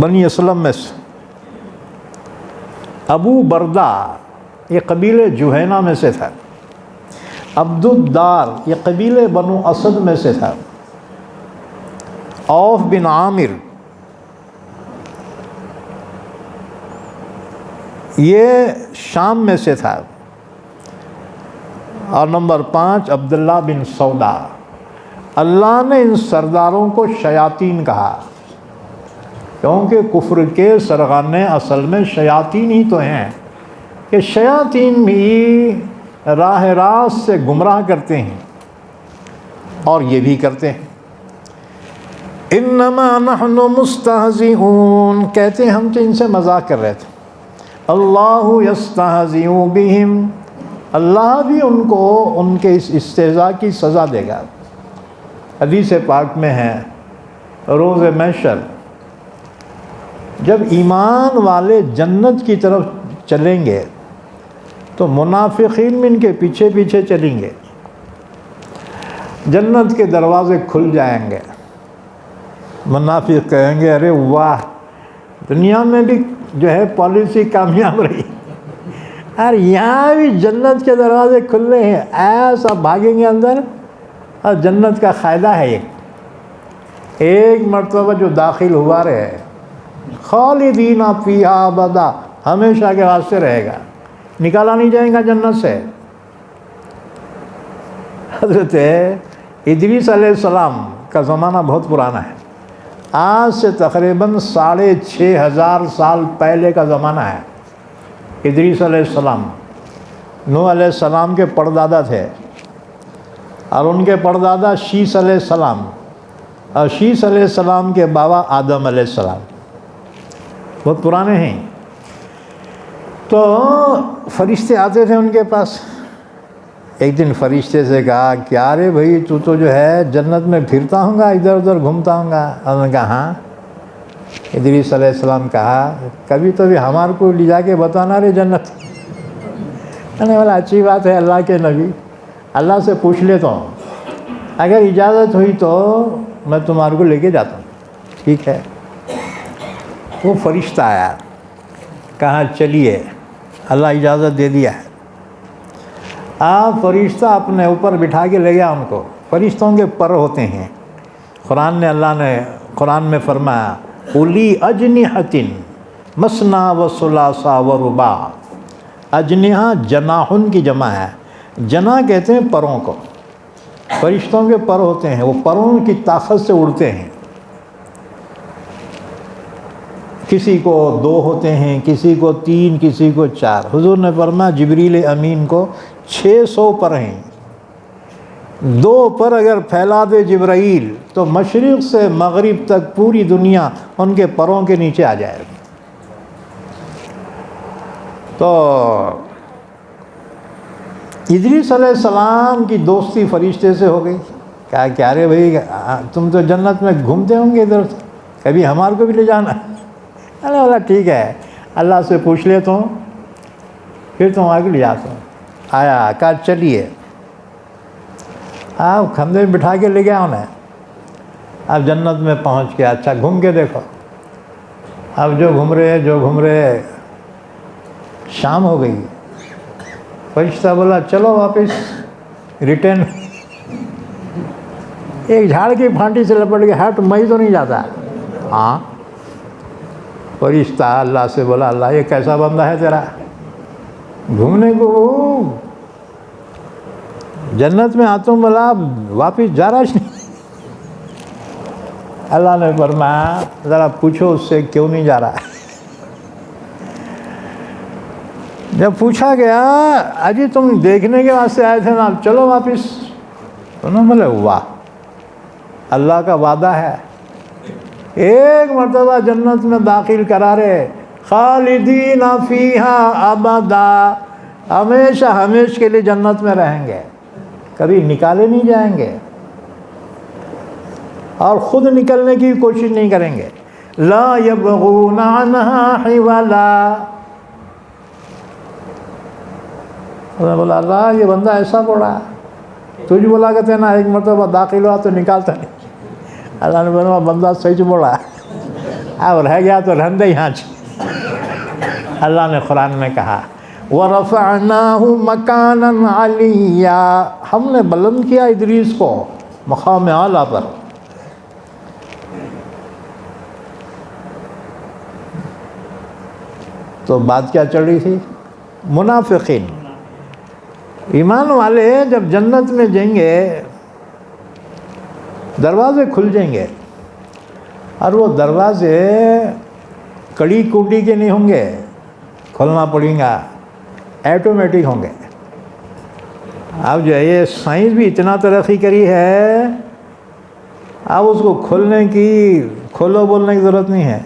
بنی اسلم میں سے. ابو بردہ، یہ قبیلے جوہینہ میں سے تھا. عبد الدار، یہ قبیلے بنو اسد میں سے تھا. عوف بن عامر، یہ شام میں سے تھا. اور نمبر 5 عبداللہ بن سودا. اللہ نے ان سرداروں کو شیاطین کہا، کیونکہ کفر کے سرغانے اصل میں شیاطین ہی تو ہیں، کہ شیاطین بھی راہ راست سے گمراہ کرتے ہیں، اور یہ بھی کرتے ہیں. انما نحن مستہزئون، کہتے ہیں ہم تو ان سے مذاق کر رہے تھے. اللہ یستہزئ بہم، اللہ بھی ان کو ان کے اس استہزاء کی سزا دے گا. حدیث پاک میں ہے روز محشر جب ایمان والے جنت کی طرف چلیں گے تو منافقین بھی ان کے پیچھے پیچھے چلیں گے. جنت کے دروازے کھل جائیں گے. منافق کہیں گے ارے واہ، دنیا میں بھی جو ہے پالیسی کامیاب رہی، اور یہاں بھی جنت کے دروازے کھل رہے ہیں، ایسا بھاگیں گے اندر. اور جنت کا قاعدہ ہے ایک مرتبہ جو داخل ہوا رہے، خالدین فیہا ابدا، ہمیشہ کے واسطے رہے گا، نکالا نہیں جائے گا جنت سے. حضرت ادریس علیہ السلام کا زمانہ بہت پرانا ہے، آج سے تقریباً 6500 سال پہلے کا زمانہ ہے. ادریس علیہ السلام نوح علیہ السلام کے پردادا تھے، اور ان کے پردادا شیس علیہ السلام، اور شیس علیہ السلام کے بابا آدم علیہ السلام، بہت پرانے ہیں. تو فرشتے آتے تھے ان کے پاس. ایک دن فرشتے سے کہا کیا رے بھائی، تو جو ہے جنت میں پھرتا ہوں گا، ادھر ادھر گھومتا ہوں گا؟ انہوں نے کہا ہاں. ادریس علیہ السلام کہا کبھی تو بھی ہمارے کو لے جا کے بتانا رے جنت. کہنے والا اچھی بات ہے اللہ کے نبی، اللہ سے پوچھ لیتا ہوں، اگر اجازت ہوئی تو میں تمہارے کو لے کے جاتا ہوں. ٹھیک ہے. وہ فرشتہ آیا، کہا چلیے، اللہ اجازت دے دیا ہے. آپ فرشتہ اپنے اوپر بٹھا کے لے گیا ان کو. فرشتوں کے پر ہوتے ہیں. اللہ نے قرآن میں فرمایا اولی اجنحۃ مثنی و ثلاث و رباع. اجنحہ جناحن کی جمع ہے. جنا کہتے ہیں پروں کو. فرشتوں کے پر ہوتے ہیں، وہ پروں کی طاقت سے اڑتے ہیں. کسی کو 2 ہوتے ہیں، کسی کو 3، کسی کو 4. حضور نے فرمایا جبریل امین کو 600 پر ہیں. 2 پر اگر پھیلا دے جبرائیل تو مشرق سے مغرب تک پوری دنیا ان کے پروں کے نیچے آ جائے. تو ادریس علیہ السلام کی دوستی فرشتے سے ہو گئی. کہا کیا رے بھائی، تم تو جنت میں گھومتے ہوں گے ادھر، کبھی ہمارے کو بھی لے جانا. اللہ بولا ٹھیک ہے، اللہ سے پوچھ لیتا ہوں، پھر تم آگے لے جاتا ہوں. آیا، کہا چلیے. آپ کھمبے میں بٹھا کے لے گیا انہیں. آپ جنت میں پہنچ کے اچھا گھوم کے دیکھو. اب جو گھوم رہے شام ہو گئی، فرشتہ بولا چلو واپس ریٹرن، ایک جھاڑ کی پھانٹی سے لپٹ کے ہٹ، میں تو نہیں جاتا. ہاں، فرشتہ اللہ سے بولا اللہ یہ کیسا بندہ ہے تیرا، گھومنے کو جنت میں آتا ہوں بولا واپس جا رہا نہیں. اللہ نے فرمایا ذرا پوچھو اس سے کیوں نہیں جا رہا. جب پوچھا گیا اجی تم دیکھنے کے واسطے آئے تھے نا، چلو واپس. انہوں نے بولے واہ، اللہ کا وعدہ ہے ایک مرتبہ جنت میں داخل کرا رہے، خالدین فیہا ابدا، ہمیشہ ہمیشہ کے لیے جنت میں رہیں گے، کبھی نکالے نہیں جائیں گے اور خود نکلنے کی کوشش نہیں کریں گے. لا یبغون عنہا حولا. انہوں نے بولا اللہ یہ بندہ ایسا پڑا، تجھ بولا کہتے نا ایک مرتبہ داخل ہوا تو نکالتا نہیں. اللہ نے بولا بندہ صحیح بولا، اب رہ گیا تو رہن دے یہاں. اللہ نے قرآن میں کہا وَرَفَعْنَاهُ مَكَانًا عَلِيًّا، ہم نے بلند کیا ادریس کو مقام اعلیٰ پر. تو بات کیا چل رہی تھی؟ منافقین. ایمان والے جب جنت میں جائیں گے دروازے کھل جائیں گے، اور وہ دروازے کڑی کوٹی کے نہیں ہوں گے، کھولنا پڑیں گا، ایٹومیٹک ہوں گے. اب جو ہے یہ سائنس بھی اتنا ترقی کری ہے، اب اس کو کھولنے کی کھولو بولنے کی ضرورت نہیں ہے،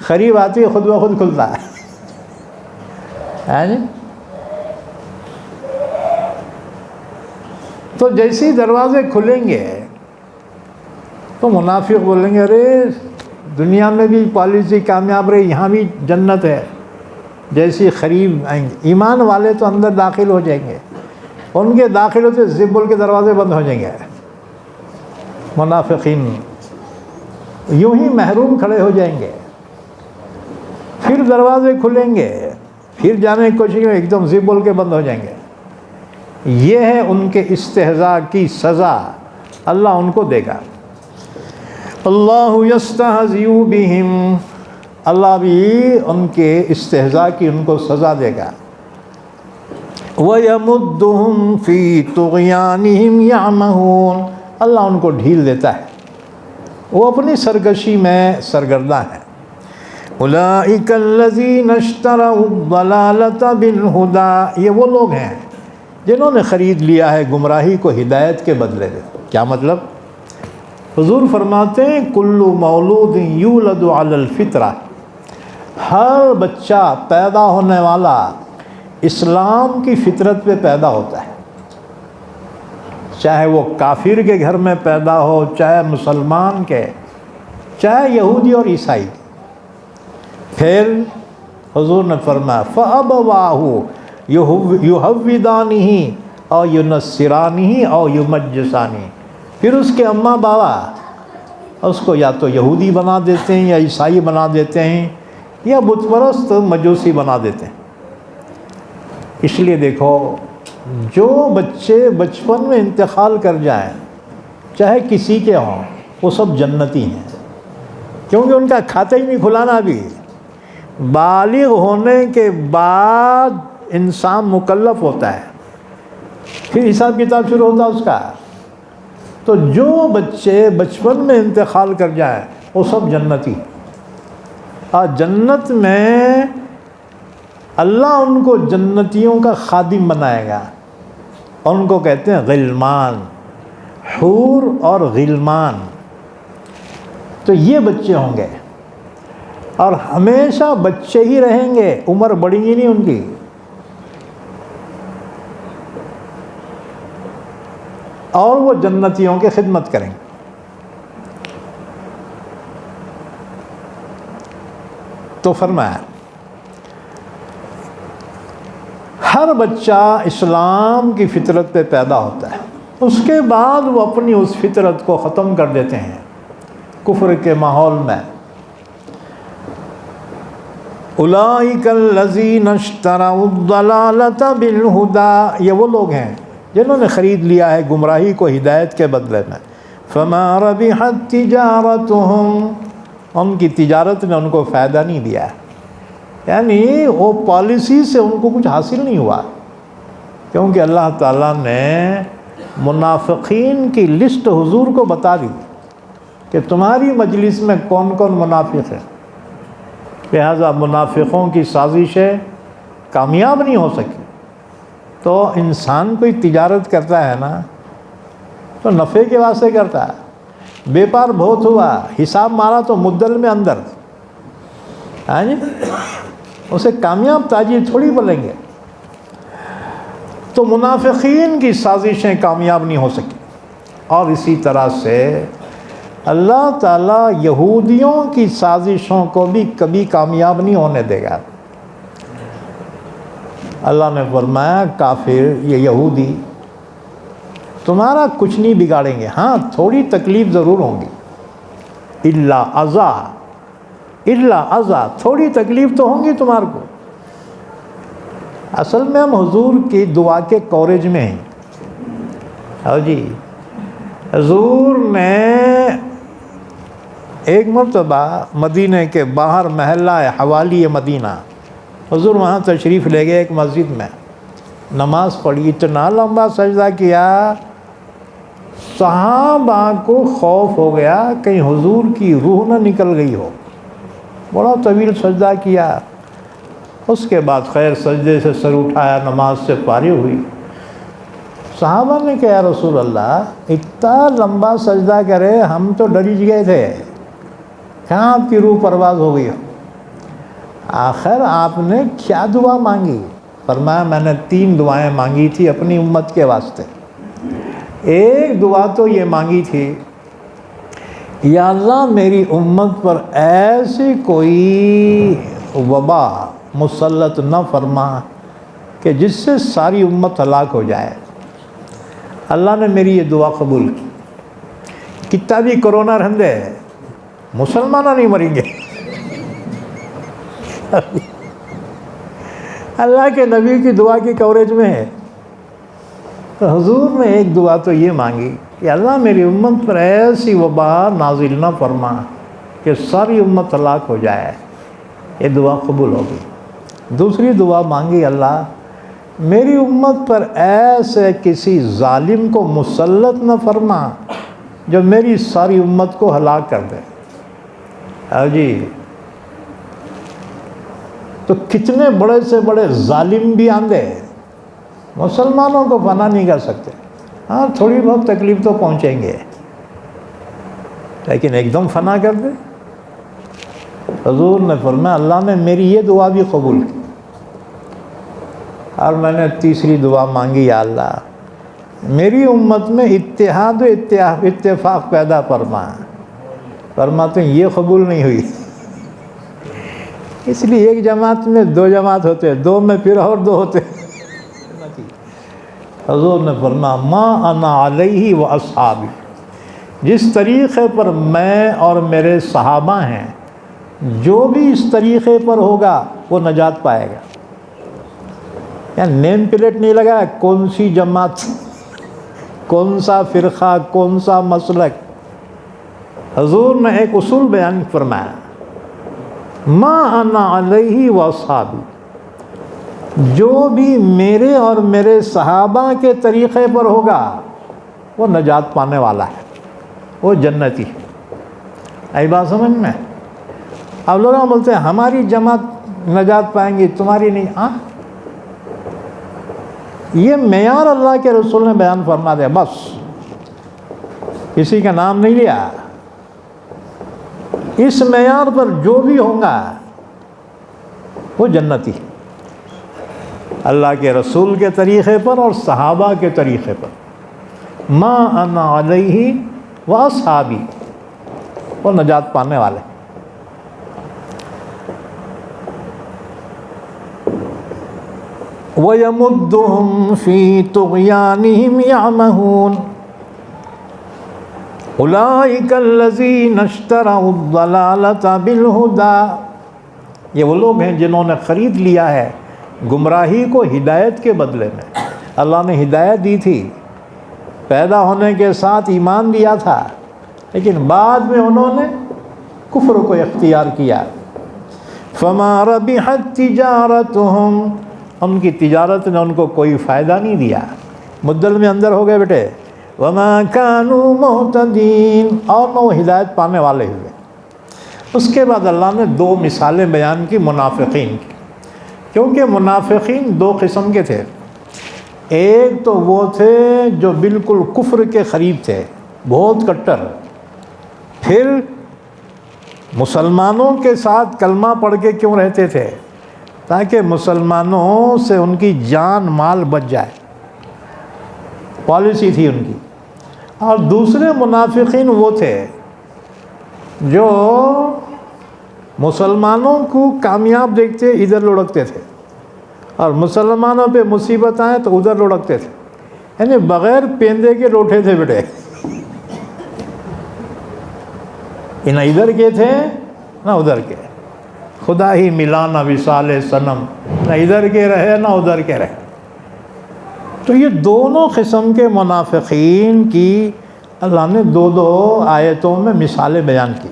قریب آتی ہے خود بخود کھلتا ہے. تو جیسے ہی دروازے کھلیں گے تو منافق بولیں گے ارے دنیا میں بھی پالیسی کامیاب رہی، یہاں بھی جنت ہے. جیسے قریب آئیں گے ایمان والے تو اندر داخل ہو جائیں گے، ان کے داخل ہوتے زب بول کے دروازے بند ہو جائیں گے. منافقین یوں ہی محروم کھڑے ہو جائیں گے، پھر دروازے کھلیں گے، پھر جانے کی کوشش میں ایک دم زب بول کے بند ہو جائیں گے. یہ ہے ان کے استہزاء کی سزا، اللہ ان کو دے گا. اللہ یستہزئ بہم، اللہ بھی ان کے استہزاء کی ان کو سزا دے گا. وَيَمُدُّهُمْ فِي طُغْيَانِهِمْ يَعْمَهُونَ، اللہ ان کو ڈھیل دیتا ہے، وہ اپنی سرکشی میں سرگرداں ہیں. أُولَئِكَ الَّذِينَ اشْتَرَوُا الضَّلَالَةَ بِالْهُدَىٰ، یہ وہ لوگ ہیں جنہوں نے خرید لیا ہے گمراہی کو ہدایت کے بدلے میں. کیا مطلب؟ حضور فرماتے ہیں کل مولود یولد علی الفطرہ، ہر بچہ پیدا ہونے والا اسلام کی فطرت پہ پیدا ہوتا ہے، چاہے وہ کافر کے گھر میں پیدا ہو، چاہے مسلمان کے، چاہے یہودی اور عیسائی. پھر حضور نے فرمایا فَأَبَوَاهُ يُهَوِّدَانِهِ أَوْ يُنَصِّرَانِهِ أَوْ يُمَجِّسَانِهِ، پھر اس کے اماں بابا اس کو یا تو یہودی بنا دیتے ہیں، یا عیسائی بنا دیتے ہیں، یا بت پرست مجوسی بنا دیتے ہیں. اس لیے دیکھو جو بچے بچپن میں انتقال کر جائیں چاہے کسی کے ہوں وہ سب جنتی ہیں، کیونکہ ان کا کھاتا ہی نہیں کھلانا. ابھی بالغ ہونے کے بعد انسان مکلف ہوتا ہے، پھر حساب کتاب شروع ہوتا ہے اس کا. تو جو بچے بچپن میں انتقال کر جائیں وہ سب جنتی. اور جنت میں اللہ ان کو جنتیوں کا خادم بنائے گا، اور ان کو کہتے ہیں غلمان، حور اور غلمان. تو یہ بچے ہوں گے اور ہمیشہ بچے ہی رہیں گے، عمر بڑھے گی نہیں ان کی. اور وہ جنتیوں کی خدمت کریں گے. تو فرمایا ہر بچہ اسلام کی فطرت پہ پیدا ہوتا ہے، اس کے بعد وہ اپنی اس فطرت کو ختم کر دیتے ہیں کفر کے ماحول میں. اولئک الذین اشتروا الضلالۃ بالہدی، یہ وہ لوگ ہیں جنہوں نے خرید لیا ہے گمراہی کو ہدایت کے بدلے میں. فما ربحت تجارتہم، ان کی تجارت نے ان کو فائدہ نہیں دیا، یعنی وہ پالیسی سے ان کو کچھ حاصل نہیں ہوا، کیونکہ اللہ تعالیٰ نے منافقین کی لسٹ حضور کو بتا دی کہ تمہاری مجلس میں کون کون منافق ہیں، لہذا منافقوں کی سازشیں کامیاب نہیں ہو سکی. تو انسان کوئی تجارت کرتا ہے نا تو نفع کے واسطے کرتا ہے. بیپار بہت ہوا، حساب مارا تو مدل میں اندر، ہاں جی، اسے کامیاب تاجر تھوڑی بولیں گے. تو منافقین کی سازشیں کامیاب نہیں ہو سکی. اور اسی طرح سے اللہ تعالیٰ یہودیوں کی سازشوں کو بھی کبھی کامیاب نہیں ہونے دے گا. اللہ نے فرمایا کافر، یہ یہودی تمہارا کچھ نہیں بگاڑیں گے، ہاں تھوڑی تکلیف ضرور ہوں گی، الا اذا، تھوڑی تکلیف تو ہوں گی تمہارے کو. اصل میں ہم حضور کی دعا کے کوریج میں ہیں. ہاں جی، حضور نے ایک مرتبہ مدینہ کے باہر محلہ حوالی مدینہ، حضور وہاں تشریف لے گئے، ایک مسجد میں نماز پڑھی، اتنا لمبا سجدہ کیا صحابہ کو خوف ہو گیا کہیں حضور کی روح نہ نکل گئی ہو. بڑا طویل سجدہ کیا، اس کے بعد خیر سجدے سے سر اٹھایا، نماز سے فارغ ہوئی. صحابہ نے کہا یا رسول اللہ اتنا لمبا سجدہ کرے، ہم تو ڈر ہی گئے تھے، کہاں آپ کی روح پرواز ہو گئی ہو. آخر آپ نے کیا دعا مانگی؟ فرمایا میں نے 3 دعائیں مانگی تھی اپنی امت کے واسطے. ایک دعا تو یہ مانگی تھی یا اللہ میری امت پر ایسی کوئی وبا مسلط نہ فرما کہ جس سے ساری امت ہلاک ہو جائے. اللہ نے میری یہ دعا قبول کی. کتنا بھی کرونا رہندے مسلمانہ نہیں مریں گے. اللہ کے نبی کی دعا کی کوریج میں ہے. تو حضور نے ایک دعا تو یہ مانگی کہ اللہ میری امت پر ایسی وبا نازل نہ فرما کہ ساری امت ہلاک ہو جائے. یہ دعا قبول ہوگی. دوسری دعا مانگی اللہ میری امت پر ایسے کسی ظالم کو مسلط نہ فرما جو میری ساری امت کو ہلاک کر دے. جی تو کتنے بڑے سے بڑے ظالم بھی آندے مسلمانوں کو فنا نہیں کر سکتے. ہاں تھوڑی بہت تکلیف تو پہنچیں گے لیکن ایک دم فنا کر دے. حضور نے فرمایا اللہ نے میری یہ دعا بھی قبول کی. اور میں نے تیسری دعا مانگی یا اللہ میری امت میں اتحاد و اتفاق پیدا فرما. فرماتے ہیں یہ قبول نہیں ہوئی. اس لیے ایک جماعت میں 2 جماعت ہوتے، 2 میں پھر اور 2 ہوتے. حضور نے فرمایا ما انا علیہ و اصحابی، جس طریقے پر میں اور میرے صحابہ ہیں جو بھی اس طریقے پر ہوگا وہ نجات پائے گا. یعنی نیم پلیٹ نہیں لگا کون سی جماعت، کون سا فرقہ، کون سا مسلک. حضور نے ایک اصول بیان فرمایا ما انا علیہ و اصحابی، جو بھی میرے اور میرے صحابہ کے طریقے پر ہوگا وہ نجات پانے والا ہے، وہ جنتی. ای بات سمجھ میں؟ اب لوگ بولتے ہیں ہماری جماعت نجات پائیں گی تمہاری نہیں. ہاں یہ معیار اللہ کے رسول نے بیان فرما دیا، بس کسی کا نام نہیں لیا. اس معیار پر جو بھی ہوگا وہ جنتی، اللہ کے رسول کے طریقے پر اور صحابہ کے طریقے پر. ما انا علیہ و اصحابی، وہ نجات پانے والے. وَيَمُدُّهُمْ فِي طُغْيَانِهِمْ يَعْمَهُونَ أُولَئِكَ الَّذِينَ اشْتَرَوُا الضَّلَالَةَ بِالْهُدَى یہ وہ لوگ ہیں جنہوں نے خرید لیا ہے گمراہی کو ہدایت کے بدلے میں۔ اللہ نے ہدایت دی تھی، پیدا ہونے کے ساتھ ایمان دیا تھا، لیکن بعد میں انہوں نے کفر کو اختیار کیا۔ فما ربحت تجارتہم، ان کی تجارت نے ان کو کوئی فائدہ نہیں دیا، مدل میں اندر ہو گئے بیٹے۔ وما كانوا مہتدین، اور نہ وہ ہدایت پانے والے ہوئے۔ اس کے بعد اللہ نے دو مثالیں بیان کی منافقین کی، کیونکہ منافقین دو قسم کے تھے۔ ایک تو وہ تھے جو بالکل کفر کے قریب تھے، بہت کٹر، پھر مسلمانوں کے ساتھ کلمہ پڑھ کے کیوں رہتے تھے؟ تاکہ مسلمانوں سے ان کی جان مال بچ جائے، پالیسی تھی ان کی۔ اور دوسرے منافقین وہ تھے جو مسلمانوں کو کامیاب دیکھتے ادھر لڑکتے تھے، اور مسلمانوں پہ مصیبت آئے تو ادھر لڑکتے تھے، یعنی بغیر پیندے کے لوٹے تھے بیٹے۔ نہ ادھر کے تھے نہ ادھر کے، خدا ہی ملا نہ وصال صنم، نہ ادھر کے رہے نہ ادھر کے رہے۔ تو یہ دونوں قسم کے منافقین کی اللہ نے دو دو آیتوں میں مثالیں بیان کی۔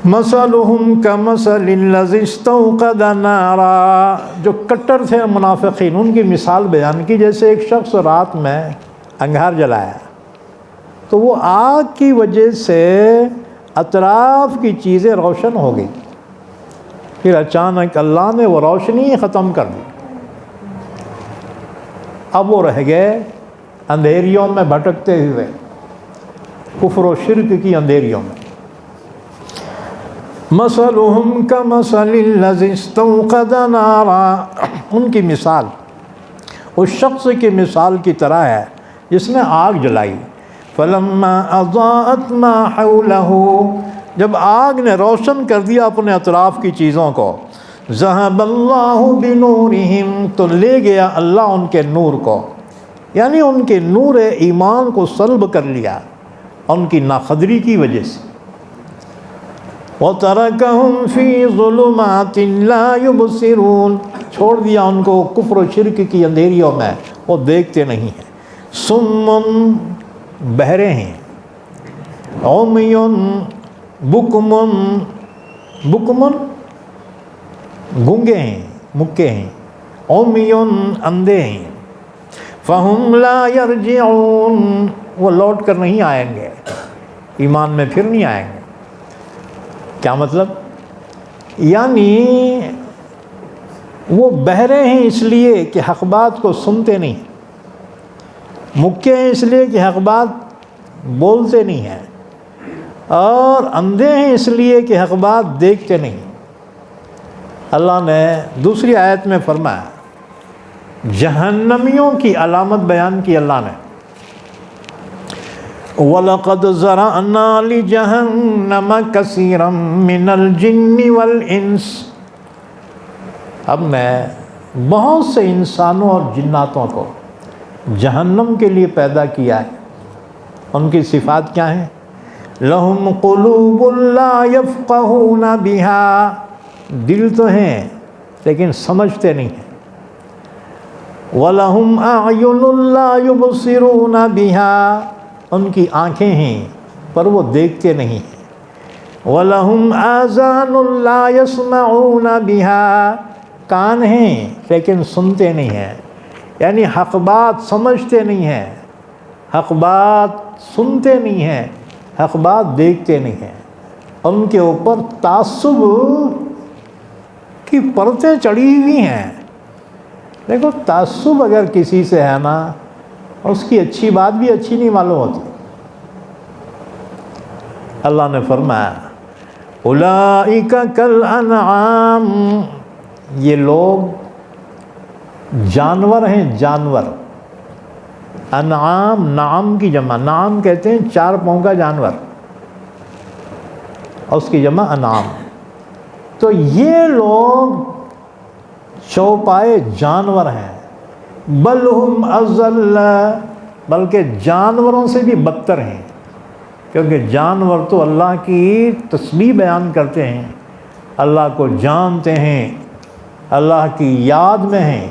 مثلہم کمثل الذی استوقد نارا، جو کٹر تھے منافقین، ان کی مثال بیان کی، جیسے ایک شخص رات میں انگار جلایا تو وہ آگ کی وجہ سے اطراف کی چیزیں روشن ہو گئی، پھر اچانک اللہ نے وہ روشنی ختم کر دی، اب وہ رہ گئے اندھیریوں میں بھٹکتے ہوئے، کفر و شرک کی اندھیریوں میں۔ مثلہم کمثل الذی استوقد نارا، ان کی مثال اس شخص کی مثال کی طرح ہے جس نے آگ جلائی۔ فلما اضاءت ما حولہ، جب آگ نے روشن کر دیا اپنے اطراف کی چیزوں کو، ذہب اللہ بنورہم، تو لے گیا اللہ ان کے نور کو، یعنی ان کے نور ایمان کو سلب کر لیا ان کی ناقدری کی وجہ سے۔ وَتَرَكَهُمْ فِي ظُلُمَاتٍ لَا يُبْصِرُونَ، چھوڑ دیا ان کو کفر و شرک کی اندھیریوں میں، وہ دیکھتے نہیں ہیں۔ صُمٌّ، بہرے ہیں، عُمْيٌ، بُكْمٌ، بُكْمٌ گونگے ہیں، مکے ہیں، عُمْيٌ اندھے ہیں، فَهُمْ لَا يَرْجِعُونَ، وہ لوٹ کر نہیں آئیں گے، ایمان میں پھر نہیں آئیں گے۔ کیا مطلب؟ یعنی وہ بہرے ہیں اس لیے کہ حق بات کو سنتے نہیں، مکے ہیں اس لیے کہ حق بات بولتے نہیں ہیں، اور اندھے ہیں اس لیے کہ حق بات دیکھتے نہیں۔ اللہ نے دوسری آیت میں فرمایا، جہنمیوں کی علامت بیان کی اللہ نے، وَلَقَدْ زَرَعْنَا لِجَهَنَّمَ كَثِيرًا مِّنَ الْجِنِّ وَالْإِنسِ، اب میں بہت سے انسانوں اور جناتوں کو جہنم کے لیے پیدا کیا ہے۔ ان کی صفات کیا ہیں؟ لَهُمْ قُلُوبٌ لَا يَفْقَهُونَ بِهَا، دل تو ہیں لیکن سمجھتے نہیں ہیں۔ وَلَهُمْ أَعْيُنٌ لَا يُبْصِرُونَ بِهَا، ان کی آنکھیں ہیں پر وہ دیکھتے نہیں ہیں۔ وَلَهُمْ آذَانٌ لَا يَسْمَعُونَ بِهَا، کان ہیں لیکن سنتے نہیں ہیں، یعنی حق بات سمجھتے نہیں ہیں، حق بات سنتے نہیں ہیں، حق بات دیکھتے نہیں ہیں۔ ان کے اوپر تعصب کی پرتیں چڑھی ہوئی ہیں۔ دیکھو تعصب اگر کسی سے ہے نا، اس کی اچھی بات بھی اچھی نہیں معلوم ہوتی۔ اللہ نے فرمایا اولئک کالانعام، یہ لوگ جانور ہیں، جانور۔ انعام، نعام کی جمع، نعام کہتے ہیں چار پاؤں کا جانور، اور اس کی جمع انعام۔ تو یہ لوگ چوپائے جانور ہیں، بل ہم اضل، بلکہ جانوروں سے بھی بدتر ہیں، کیونکہ جانور تو اللہ کی تسبیح بیان کرتے ہیں، اللہ کو جانتے ہیں، اللہ کی یاد میں ہیں،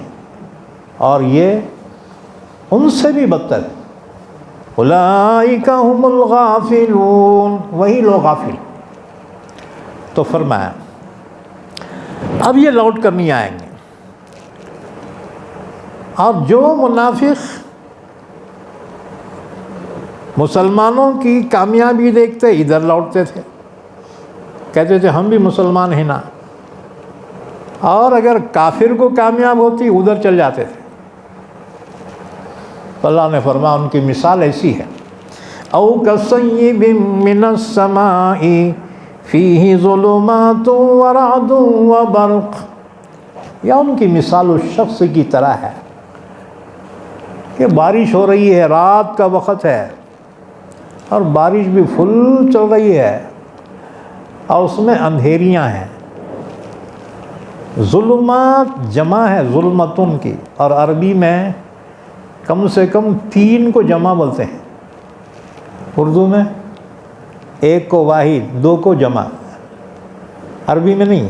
اور یہ ان سے بھی بدتر ہے۔ اولئک هم الغافلون، وہی لوگ غافل۔ تو فرمایا اب یہ لوٹ کر نہیں آئیں گے، اور جو منافق مسلمانوں کی کامیابی دیکھتے ادھر لوٹتے تھے، کہتے تھے ہم بھی مسلمان ہیں نا، اور اگر کافر کو کامیاب ہوتی ادھر چل جاتے تھے۔ تو اللہ نے فرمایا ان کی مثال ایسی ہے، او کصیب من السماء فیہ ظلمات ورعد وبرق، یا ان کی مثال اس شخص کی طرح ہے کہ بارش ہو رہی ہے، رات کا وقت ہے اور بارش بھی فل چل رہی ہے اور اس میں اندھیریاں ہیں۔ ظلمات جمع ہے ظلمتن کی، اور عربی میں کم سے کم 3 کو جمع بولتے ہیں، اردو میں 1 کو واحد، 2 کو جمع، عربی میں نہیں،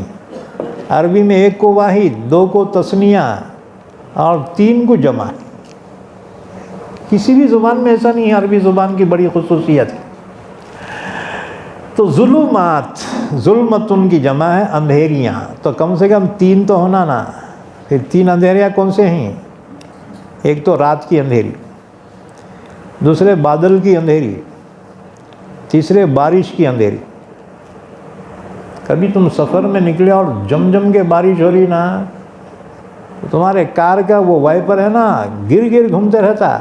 عربی میں 1 کو واحد، 2 کو تثنیہ اور 3 کو جمع۔ کسی بھی زبان میں ایسا نہیں ہے، عربی زبان کی بڑی خصوصیت ہے۔ تو ظلمات، ظلمتن کی جمع ہے اندھیریاں، تو کم سے کم 3 تو ہونا نا۔ پھر 3 اندھیریاں کون سے ہیں؟ ایک تو رات کی اندھیری، دوسرے بادل کی اندھیری، تیسرے بارش کی اندھیری۔ کبھی تم سفر میں نکلے اور جم جم کے بارش ہو رہی نا، تو تمہارے کار کا وہ وائپر ہے نا گر گر گھومتے رہتا،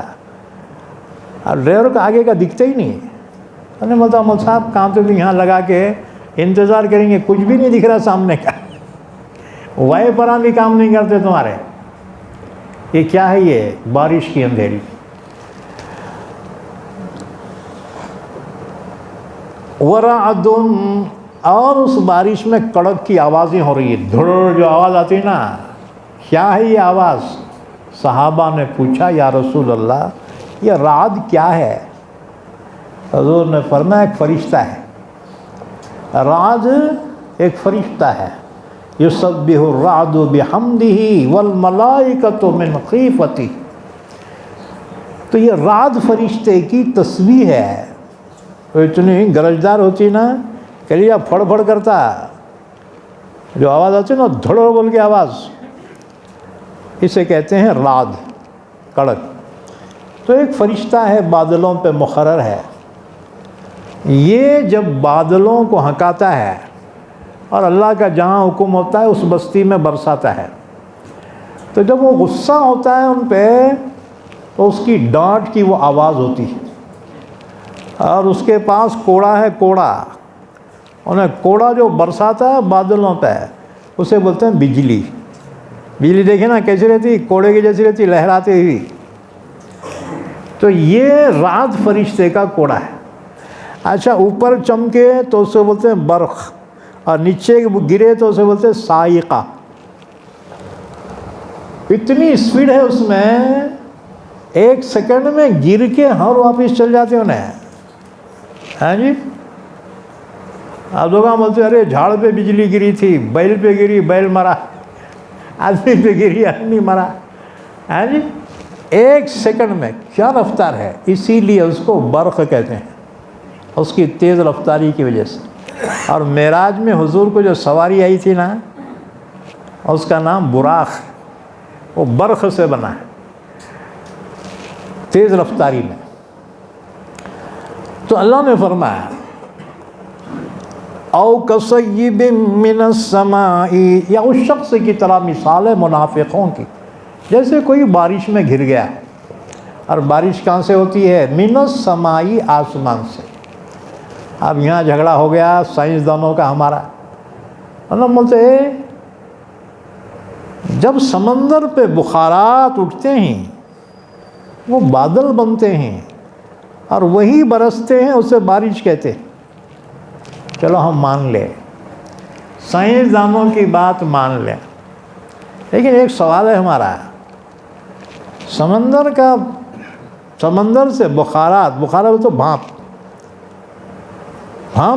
اور ڈرائیور کا آگے کا دکھتا ہی نہیں۔ میں نے بولتا مول صاحب کہاں تو بھی یہاں لگا کے انتظار کریں گے، کچھ بھی نہیں دکھ رہا سامنے کا، وائپراں بھی کام نہیں کرتے تمہارے۔ یہ کیا ہے؟ یہ بارش کی اندھیری۔ ورعد، اور اس بارش میں کڑک کی آوازیں ہو رہی ہے، دھڑ جو آواز آتی ہے نا، کیا ہے یہ آواز؟ صحابہ نے پوچھا یا رسول اللہ یہ رعد کیا ہے؟ حضور نے فرمایا ایک فرشتہ ہے، رعد ایک فرشتہ ہے، یسبح الرعد بحمدہ والملائکۃ من خیفتہ۔ تو یہ رعد فرشتے کی تسبیح ہے، وہ اتنی گرجدار ہوتی نا، کلیجہ پھڑ پھڑ کرتا، جو آواز آتی ہے نا دھڑ بول کے آواز، اسے کہتے ہیں رعد، کڑک۔ تو ایک فرشتہ ہے بادلوں پہ مقرر ہے، یہ جب بادلوں کو ہنکاتا ہے اور اللہ کا جہاں حکم ہوتا ہے اس بستی میں برساتا ہے، تو جب وہ غصہ ہوتا ہے ان پہ تو اس کی ڈانٹ کی وہ آواز ہوتی ہے، اور اس کے پاس کوڑا ہے، کوڑا، انہیں کوڑا جو برساتا ہے بادلوں پہ اسے بولتے ہیں بجلی۔ بجلی دیکھیں نا کیسی رہتی، کوڑے کی جیسی رہتی، لہراتی ہوئی۔ تو یہ رعد فرشتے کا کوڑا ہے۔ اچھا اوپر چمکے تو اسے بولتے ہیں برق، اور نیچے گرے تو اسے بولتے ہیں صاعقہ۔ اتنی اسپیڈ ہے اس میں، 1 سیکنڈ میں گر کے اور واپس چل جاتے انہیں۔ ہاں جی، آپ لوگ بولتے ہیں ارے جھاڑ پہ بجلی گری تھی، بیل پہ گری بیل مرا، آدمی پہ گری آدمی مرا۔ ہاں جی، 1 سیکنڈ میں کیا رفتار ہے، اسی لیے اس کو برق کہتے ہیں، اس کی تیز رفتاری کی وجہ سے۔ اور معراج میں حضور کو جو سواری آئی تھی نا، اس کا نام براق، وہ برق سے بنا ہے، تیز رفتاری میں۔ تو اللہ نے فرمایا او کصیب من السماء، یا اس شخص کی طرح مثال ہے منافقوں کی، جیسے کوئی بارش میں گر گیا، اور بارش کہاں سے ہوتی ہے؟ من السماء، آسمان سے۔ اب یہاں جھگڑا ہو گیا سائنسدانوں کا ہمارا، مطلب بولتے جب سمندر پہ بخارات اٹھتے ہیں وہ بادل بنتے ہیں اور وہی برستے ہیں، اسے بارش کہتے ہیں۔ چلو ہم مان لیں، سائنسدانوں کی بات مان لیں، لیکن ایک سوال ہے ہمارا، سمندر سے بخارات تو بھاپ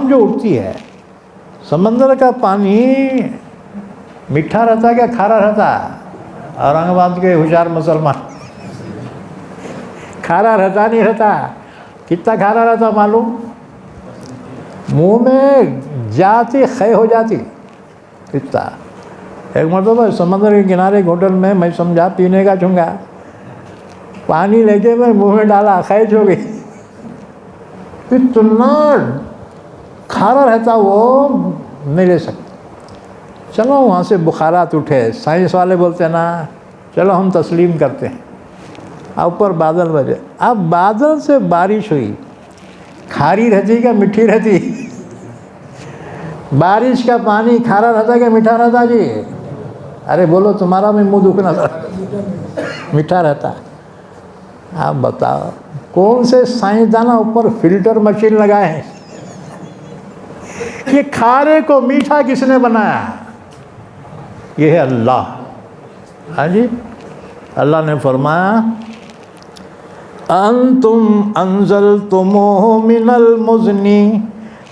جو اٹھتی ہے سمندر کا پانی میٹھا رہتا کیا کھارا رہتا؟ اورنگ آباد کے ہوشیار مسلمان، کھارا رہتا نہیں رہتا؟ کتنا کھارا رہتا معلوم؟ منہ میں جاتی خے ہو جاتی کتنا۔ ایک مرتبہ سمندر کے کنارے ایک ہوٹل میں سمجھا پینے کا چنگا، پانی لے کے میں منہ میں ڈالا، خیج ہو گئی، اتنا کھارا رہتا وہ نہیں لے سکتا۔ چلو وہاں سے بخارات اٹھے، سائنس والے بولتے ہیں نا چلو ہم تسلیم کرتے ہیں، اوپر بادل بجے، اب بادل سے بارش ہوئی، کھاری رہتی کیا میٹھی رہتی؟ بارش کا پانی کھارا رہتا کہ میٹھا رہتا جی؟ ارے بولو، تمہارا میں منہ دکھنا تھا، میٹھا رہتا۔ آپ بتاؤ کون سے سائنسدان اوپر فلٹر مشین لگائے ہیں؟ یہ کھارے کو میٹھا کس نے بنایا؟ یہ ہے اللہ۔ ہاں جی، اللہ نے فرمایا انتم انزلتموہ من المزن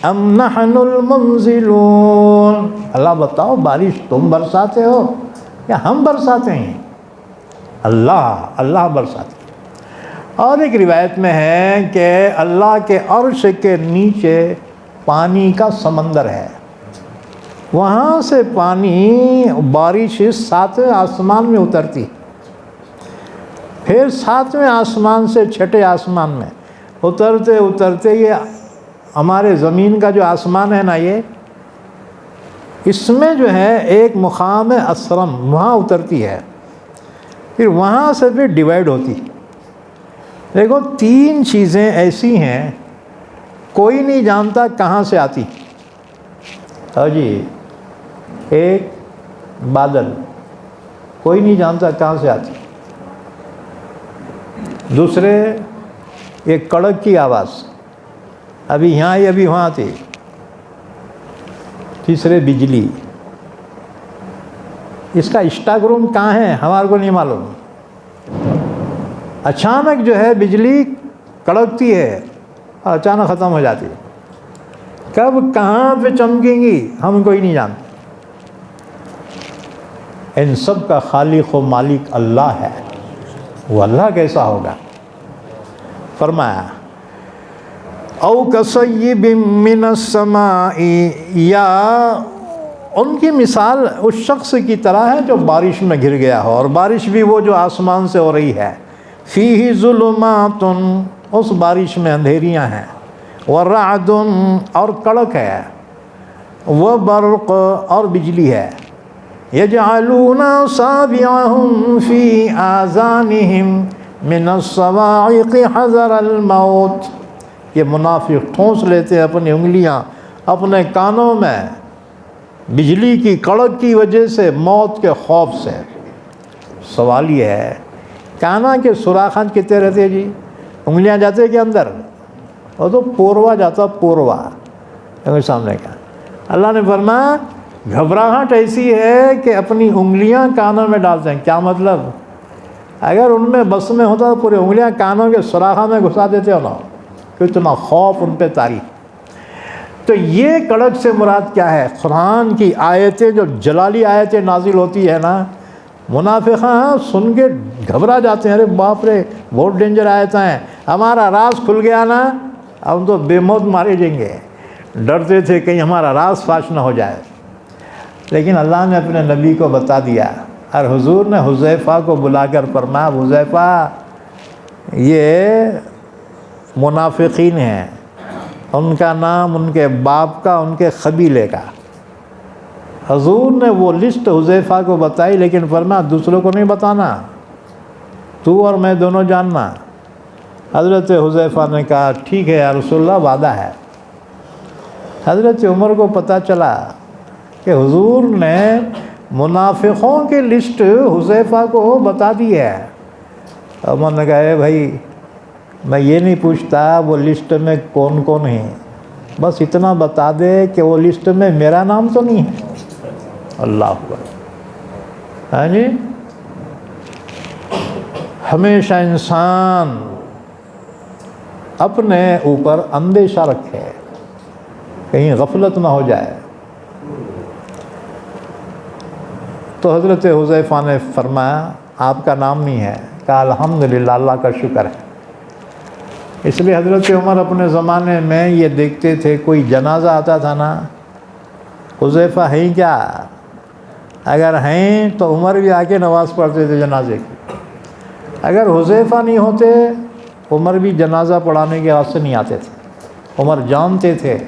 ام نحن المنزلون۔ اللہ بتاؤ بارش تم برساتے ہو یا ہم برساتے ہیں؟ اللہ برساتے ہیں۔ اور ایک روایت میں ہے کہ اللہ کے عرش کے نیچے پانی کا سمندر ہے، وہاں سے پانی بارش 7ویں آسمان میں اترتی، پھر 7ویں آسمان سے 6ٹھے آسمان میں اترتے اترتے یہ ہمارے زمین کا جو آسمان ہے نا، یہ اس میں جو ہے ایک مقام اسرم، وہاں اترتی ہے، پھر وہاں سے پھر ڈیوائیڈ ہوتی۔ دیکھو 3 چیزیں ایسی ہیں کوئی نہیں جانتا کہاں سے آتی۔ ہاں جی، ایک بادل، کوئی نہیں جانتا کہاں سے آتی۔ دوسرے ایک کڑک کی آواز، ابھی یہاں آئی ابھی وہاں تھی۔ تیسرے بجلی، اس کا اسٹاک روم کہاں ہے ہمارے کو نہیں معلوم۔ اچانک جو ہے بجلی کڑکتی ہے اور اچانک ختم ہو جاتی ہے، کب کہاں پہ چمکیں گی ہم کوئی نہیں جانتے۔ ان سب کا خالق و مالک اللہ ہے، وہ اللہ کیسا ہوگا؟ فرمایا او کصیب من السماء، یا ان کی مثال اس شخص کی طرح ہے جو بارش میں گر گیا ہو، اور بارش بھی وہ جو آسمان سے ہو رہی ہے، فیہ ظلمات، اس بارش میں اندھیریاں ہیں، ورعد، اور کڑک ہے، وبرق، اور بجلی ہے، یجعلون اصابعهم فی آذانہم من الصواعق حذر الموت، یہ منافق ٹھونس لیتے ہیں اپنی انگلیاں اپنے کانوں میں بجلی کی کڑک کی وجہ سے، موت کے خوف سے۔ سوال یہ ہے کانا کے سوراخان کتنے رہتے ہیں جی؟ انگلیاں جاتے کہ اندر؟ وہ تو پوروا جاتا، پوروا سامنے کا۔ اللہ نے فرمایا گھبراہٹ ایسی ہے کہ اپنی انگلیاں کانوں میں ڈالتے ہیں۔ کیا مطلب؟ اگر ان میں بس میں ہوتا تو پوری انگلیاں کانوں کے سوراخوں میں گھسا دیتے ہو نا، کتنا خوف ان پہ طاری۔ تو یہ کڑک سے مراد کیا ہے؟ قرآن کی آیتیں، جو جلالی آیتیں نازل ہوتی ہے نا، منافقہ سن کے گھبرا جاتے ہیں، ارے باپ رے بہت ڈینجر آیتیں ہیں، ہمارا راز کھل گیا نا، ہم تو بے موت مارے جائیں گے۔ ڈرتے تھے کہیں ہمارا راز فاش نہ ہو جائے، لیکن اللہ نے اپنے نبی کو بتا دیا، اور حضور نے حذیفہ کو بلا کر فرمایا حذیفہ یہ منافقین ہیں، ان کا نام ان کے باپ کا، ان کے قبیلے کا۔ حضور نے وہ لسٹ حذیفہ کو بتائی، لیکن فرمایا دوسروں کو نہیں بتانا، تو اور میں دونوں جاننا۔ حضرت حذیفہ نے کہا ٹھیک ہے یا رسول اللہ، وعدہ ہے۔ حضرت عمر کو پتہ چلا کہ حضور نے منافقوں کی لسٹ حذیفہ کو بتا دی ہے۔ عمر نے کہا اے بھائی میں یہ نہیں پوچھتا وہ لسٹ میں کون کون ہیں، بس اتنا بتا دے کہ وہ لسٹ میں میرا نام تو نہیں ہے۔ اللہ اکبر۔ ہاں جی، ہمیشہ انسان اپنے اوپر اندیشہ رکھے، کہیں غفلت نہ ہو جائے۔ تو حضرت حذیفہ نے فرمایا آپ کا نام نہیں ہے؟ کہا الحمدللہ، اللہ کا شکر ہے۔ اس لیے حضرت عمر اپنے زمانے میں یہ دیکھتے تھے، کوئی جنازہ آتا تھا نا، حذیفہ ہیں کیا؟ اگر ہیں تو عمر بھی آ کے نماز پڑھتے تھے جنازے کی، اگر حذیفہ نہیں ہوتے عمر بھی جنازہ پڑھانے کے واسطے نہیں آتے تھے۔ عمر جانتے تھے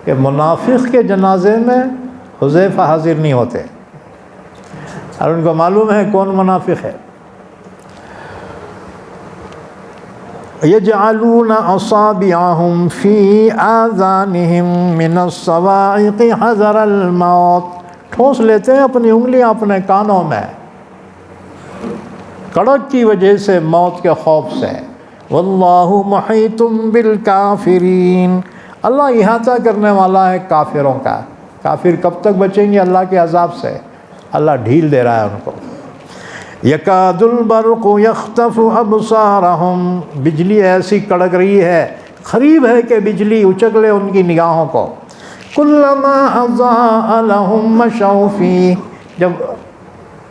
کہ منافق کے جنازے میں حذیفہ حاضر نہیں ہوتے، اور ان کو معلوم ہے کون منافق ہے۔ یجعلون اصابعهم فی آذانہم من الصواعق حذر الموت، ٹھونس لیتے ہیں اپنی انگلیاں اپنے کانوں میں کڑک کی وجہ سے، موت کے خوف سے۔ واللہ محیط بالکافرین، اللہ احاطہ کرنے والا ہے کافروں کا۔ کافر کب تک بچیں گے اللہ کے عذاب سے؟ اللہ ڈھیل دے رہا ہے ان کو۔ یکاد البرق یخطف ابصارہم، بجلی ایسی کڑک رہی ہے، قریب ہے کہ بجلی اچک لے ان کی نگاہوں کو۔ کلما اضاء لہم مشوا فیہ، جب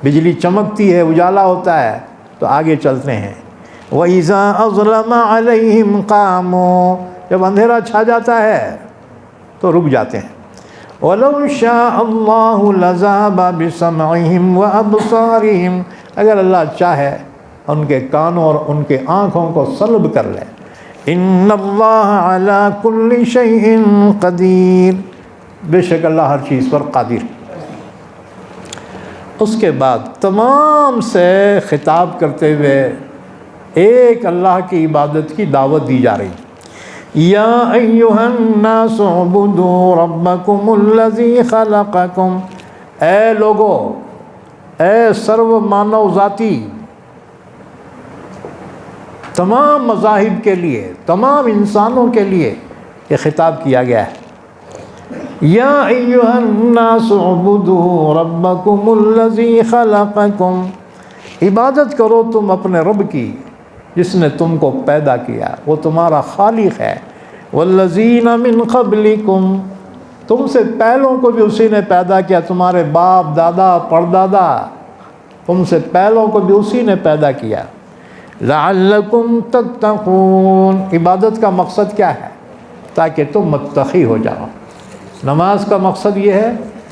بجلی چمکتی ہے، اجالا ہوتا ہے تو آگے چلتے ہیں۔ وَإِذَا أَظْلَمَ عَلَيْهِمْ قَامُوا، جب اندھیرا چھا جاتا ہے تو رک جاتے ہیں۔ وَلَوْ شَاءَ اللَّهُ لَذَهَبَ بِسَمْعِهِمْ وَأَبْصَارِهِمْ، اگر اللہ چاہے ان کے کانوں اور ان کے آنکھوں کو سلب کر لے۔ إِنَّ اللَّهَ عَلَى كُلِّ شَيْءٍ قَدِيرٌ، بے شک اللہ ہر چیز پر قادر۔ اس کے بعد تمام سے خطاب کرتے ہوئے ایک اللہ کی عبادت کی دعوت دی جا رہی۔ یا ایھا الناس اعبدوا ربکم الذی خلقکم، اے لوگو، اے سرو مانو ذاتی، تمام مذاہب کے لیے، تمام انسانوں کے لیے یہ خطاب کیا گیا ہے۔ یا ایھا الناس اعبدوا ربکم الذی خلقکم، عبادت کرو تم اپنے رب کی جس نے تم کو پیدا کیا، وہ تمہارا خالق ہے۔ والذین من قبلکم، تم سے پہلوں کو بھی اسی نے پیدا کیا، تمہارے باپ دادا پردادا، تم سے پہلوں کو بھی اسی نے پیدا کیا۔ لعلکم تتقون، عبادت کا مقصد کیا ہے؟ تاکہ تم متقی ہو جاؤ۔ نماز کا مقصد یہ ہے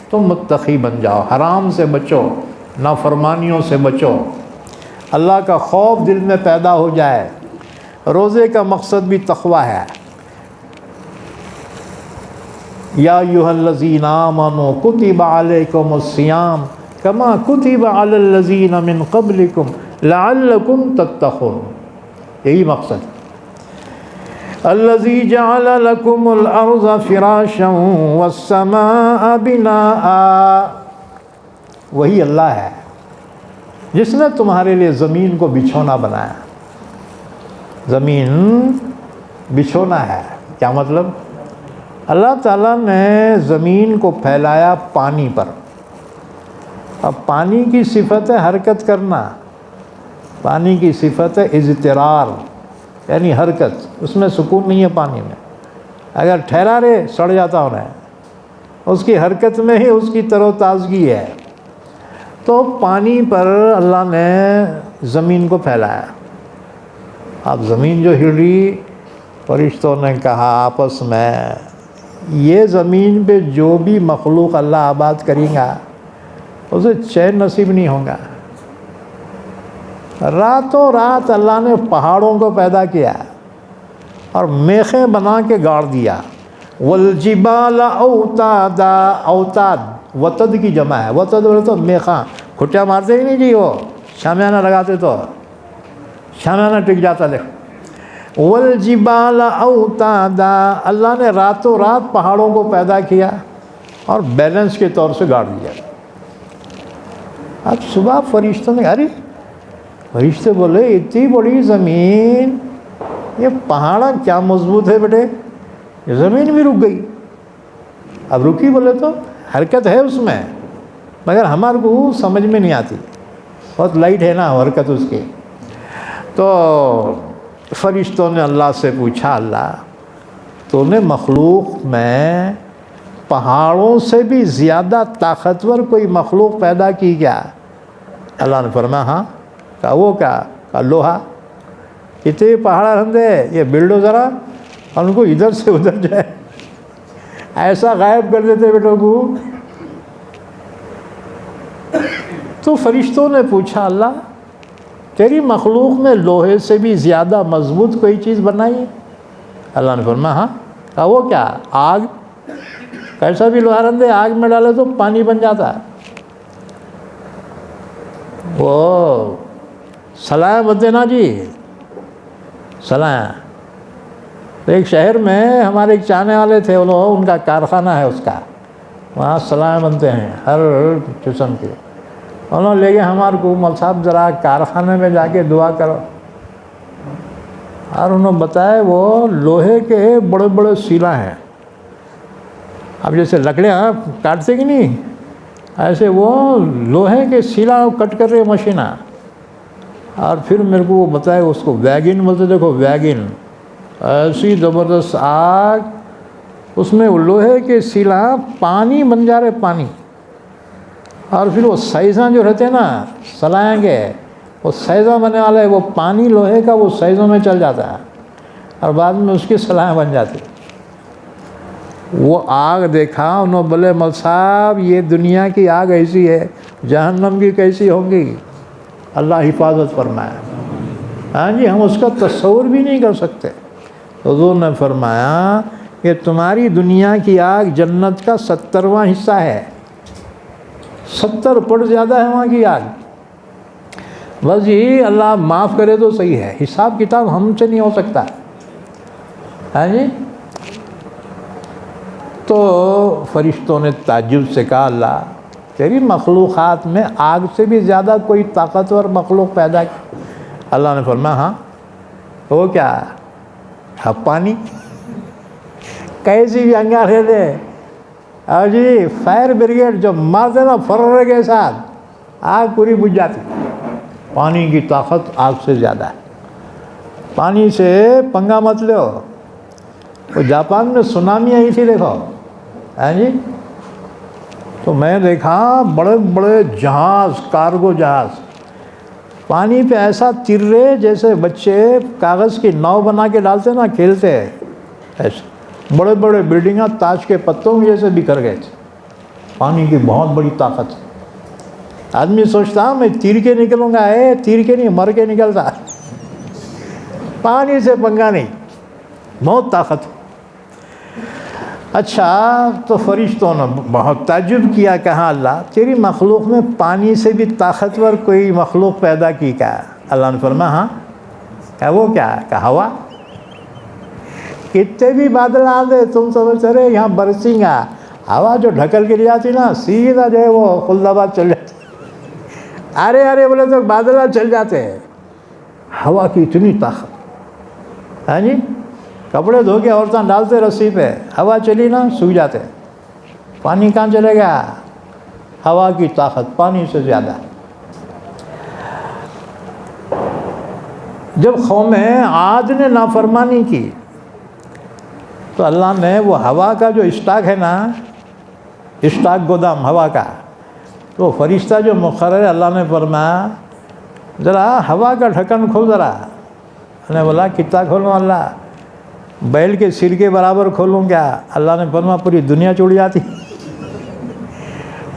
تم متقی بن جاؤ، حرام سے بچو، نافرمانیوں سے بچو، اللہ کا خوف دل میں پیدا ہو جائے۔ روزے کا مقصد بھی تقوی ہے۔ یا ایھا الذین آمنوا کتب علیکم الصیام کما کتب علی الذین من قبلکم لعلکم تتقون، یہی مقصد۔ الذی جعل لکم الارض فراشا والسماء بناء، وہی اللہ ہے جس نے تمہارے لیے زمین کو بچھونا بنایا۔ زمین بچھونا ہے، کیا مطلب؟ اللہ تعالیٰ نے زمین کو پھیلایا پانی پر۔ اب پانی کی صفت ہے حرکت کرنا، پانی کی صفت ہے اضطرار، یعنی حرکت، اس میں سکون نہیں ہے پانی میں۔ اگر ٹھہرا رہے سڑ جاتا انہیں، اس کی حرکت میں ہی اس کی تر و تازگی ہے۔ تو پانی پر اللہ نے زمین کو پھیلایا۔ اب زمین جو ہل رہی، فرشتوں نے کہا آپس میں، یہ زمین پہ جو بھی مخلوق اللہ آباد کرے گا اسے چین نصیب نہیں ہوگا۔ راتوں رات اللہ نے پہاڑوں کو پیدا کیا اور میخیں بنا کے گاڑ دیا۔ والجبال اوتادا، اوتاد وتد کی جمع ہے، وتد بولے تو میخاں، کھٹیا مارتے ہی نہیں جی، وہ شامیانہ لگاتے تو شامیانہ ٹک جاتا۔ دیکھ، والجبال اوتادا، اللہ نے راتوں رات پہاڑوں کو پیدا کیا اور بیلنس کے طور سے گاڑ دیا۔ اب صبح فرشتوں نے، ارے فرشتے بولے اتنی بڑی زمین، یہ پہاڑ کیا مضبوط ہے بیٹے، یہ زمین بھی رک گئی۔ اب رکی بولے تو حرکت ہے اس میں، مگر ہمارے کو سمجھ میں نہیں آتی، بہت لائٹ ہے نا حرکت اس کی۔ تو فرشتوں نے اللہ سے پوچھا، اللہ تو نے مخلوق میں پہاڑوں سے بھی زیادہ طاقتور کوئی مخلوق پیدا کی کیا؟ اللہ نے فرمایا ہاں. کہا وہ کیا؟ کہا لوہا. اتنے پہاڑ رندے یہ بلڈو ذرا ان کو ادھر سے ادھر جائے ایسا غائب کر دیتے بیٹوں کو. تو فرشتوں نے پوچھا اللہ تیری مخلوق میں لوہے سے بھی زیادہ مضبوط کوئی چیز بنائی ہے؟ اللہ نے فرمایا ہاں. کہا وہ کیا؟ آگ. کیسا بھی لوہا رندے آگ میں ڈالے تو پانی بن جاتا ہے. وہ صلاح بنتے نا جی صلاح. ایک شہر میں ہمارے ایک چاہنے والے تھے وہ لوگ، ان کا کارخانہ ہے اس کا، وہاں صلاح بنتے ہیں ہر قسم کے. انہوں نے لے گئے ہمارے کو مول صاحب ذرا کارخانے میں جا کے دعا کرو. اور انہوں نے بتایا وہ لوہے کے بڑے بڑے سیلا ہیں. اب جیسے لکڑیاں کاٹتے کہ نہیں ایسے وہ لوہے کے سیلا کٹ کر رہے مشینہ. اور پھر میرے کو وہ بتایا اس کو ویگن بولتے. دیکھو ویگن ایسی زبردست آگ، اس میں وہ لوہے کے سیلا پانی بن جا رہے پانی. اور پھر وہ سائزاں جو رہتے ہیں نا سلائیں گے وہ سائزاں بننے والے وہ پانی لوہے کا وہ سائزوں میں چل جاتا ہے اور بعد میں اس کی سلائیں بن جاتی. وہ آگ دیکھا انہوں نے بولے مول صاحب یہ دنیا کی آگ ایسی ہے، جہنم کی کیسی ہوں گی؟ اللہ حفاظت فرمایا. ہاں جی ہم اس کا تصور بھی نہیں کر سکتے. حضور نے فرمایا کہ تمہاری دنیا کی آگ جنت کا 70واں حصہ ہے. 70 پٹ زیادہ ہے وہاں کی آگ. بس یہی اللہ معاف کرے تو صحیح ہے. حساب کتاب ہم سے نہیں ہو سکتا. ہاں جی. تو فرشتوں نے تعجب سے کہا اللہ تیری مخلوقات میں آگ سے بھی زیادہ کوئی طاقتور مخلوق پیدا کی؟ اللہ نے فرمایا ہاں. وہ کیا؟ پانی. کیسی بھی انگارے دے اور جی فائر بریگیڈ جو مارتے نا فرورے کے ساتھ آگ پوری بجھ جاتی. پانی کی طاقت آگ سے زیادہ ہے. پانی سے پنگا مت لو. وہ جاپان میں سونامی آئی تھی دیکھو. ہاں جی. تو میں دیکھا بڑے بڑے جہاز کارگو جہاز پانی پہ ایسا تر رہے جیسے بچے کاغذ کی ناؤ بنا کے ڈالتے نا کھیلتے ایسے. بڑے بڑے بلڈنگاں تاج کے پتوں کی جیسے بکھر گئے تھے. پانی کی بہت بڑی طاقت ہے. آدمی سوچتا میں تیر کے نکلوں گا، تیر کے نہیں مر کے نکلتا. پانی سے پنگا نہیں، بہت طاقت. اچھا تو فرشتوں نے بہت تعجب کیا. کہا اللہ تیری مخلوق میں پانی سے بھی طاقتور کوئی مخلوق پیدا کی کیا؟ اللہ نے فرمایا ہاں. کہا وہ کیا؟ کہا ہوا. کتنے بھی بادل آ دے تم سمجھ رہے یہاں برسیں گا. ہوا جو ڈھکل کے لے جاتی نا سیدھا جو ہے وہ خلد آباد چل جاتی. ارے ارے بولے تو بادل چل جاتے. ہوا کی اتنی طاقت. ہاں جی. کپڑے دھو کے عورتیں ڈالتے رسی پہ، ہوا چلی نا سوکھ جاتے. پانی کہاں چلے گیا؟ ہوا کی طاقت پانی سے زیادہ. جب قوم عاد نے نافرمانی کی تو اللہ نے وہ ہوا کا جو اسٹاک ہے نا، اسٹاک گودام ہوا کا، تو فرشتہ جو مقرر ہے اللہ نے فرمایا ذرا ہوا کا ڈھکن کھول. ذرا میں نے بولا کتنا کھولوں؟ اللہ بیل کے سر کے برابر کھولوں کیا؟ اللہ نے فرمایا پوری دنیا چڑ جاتی.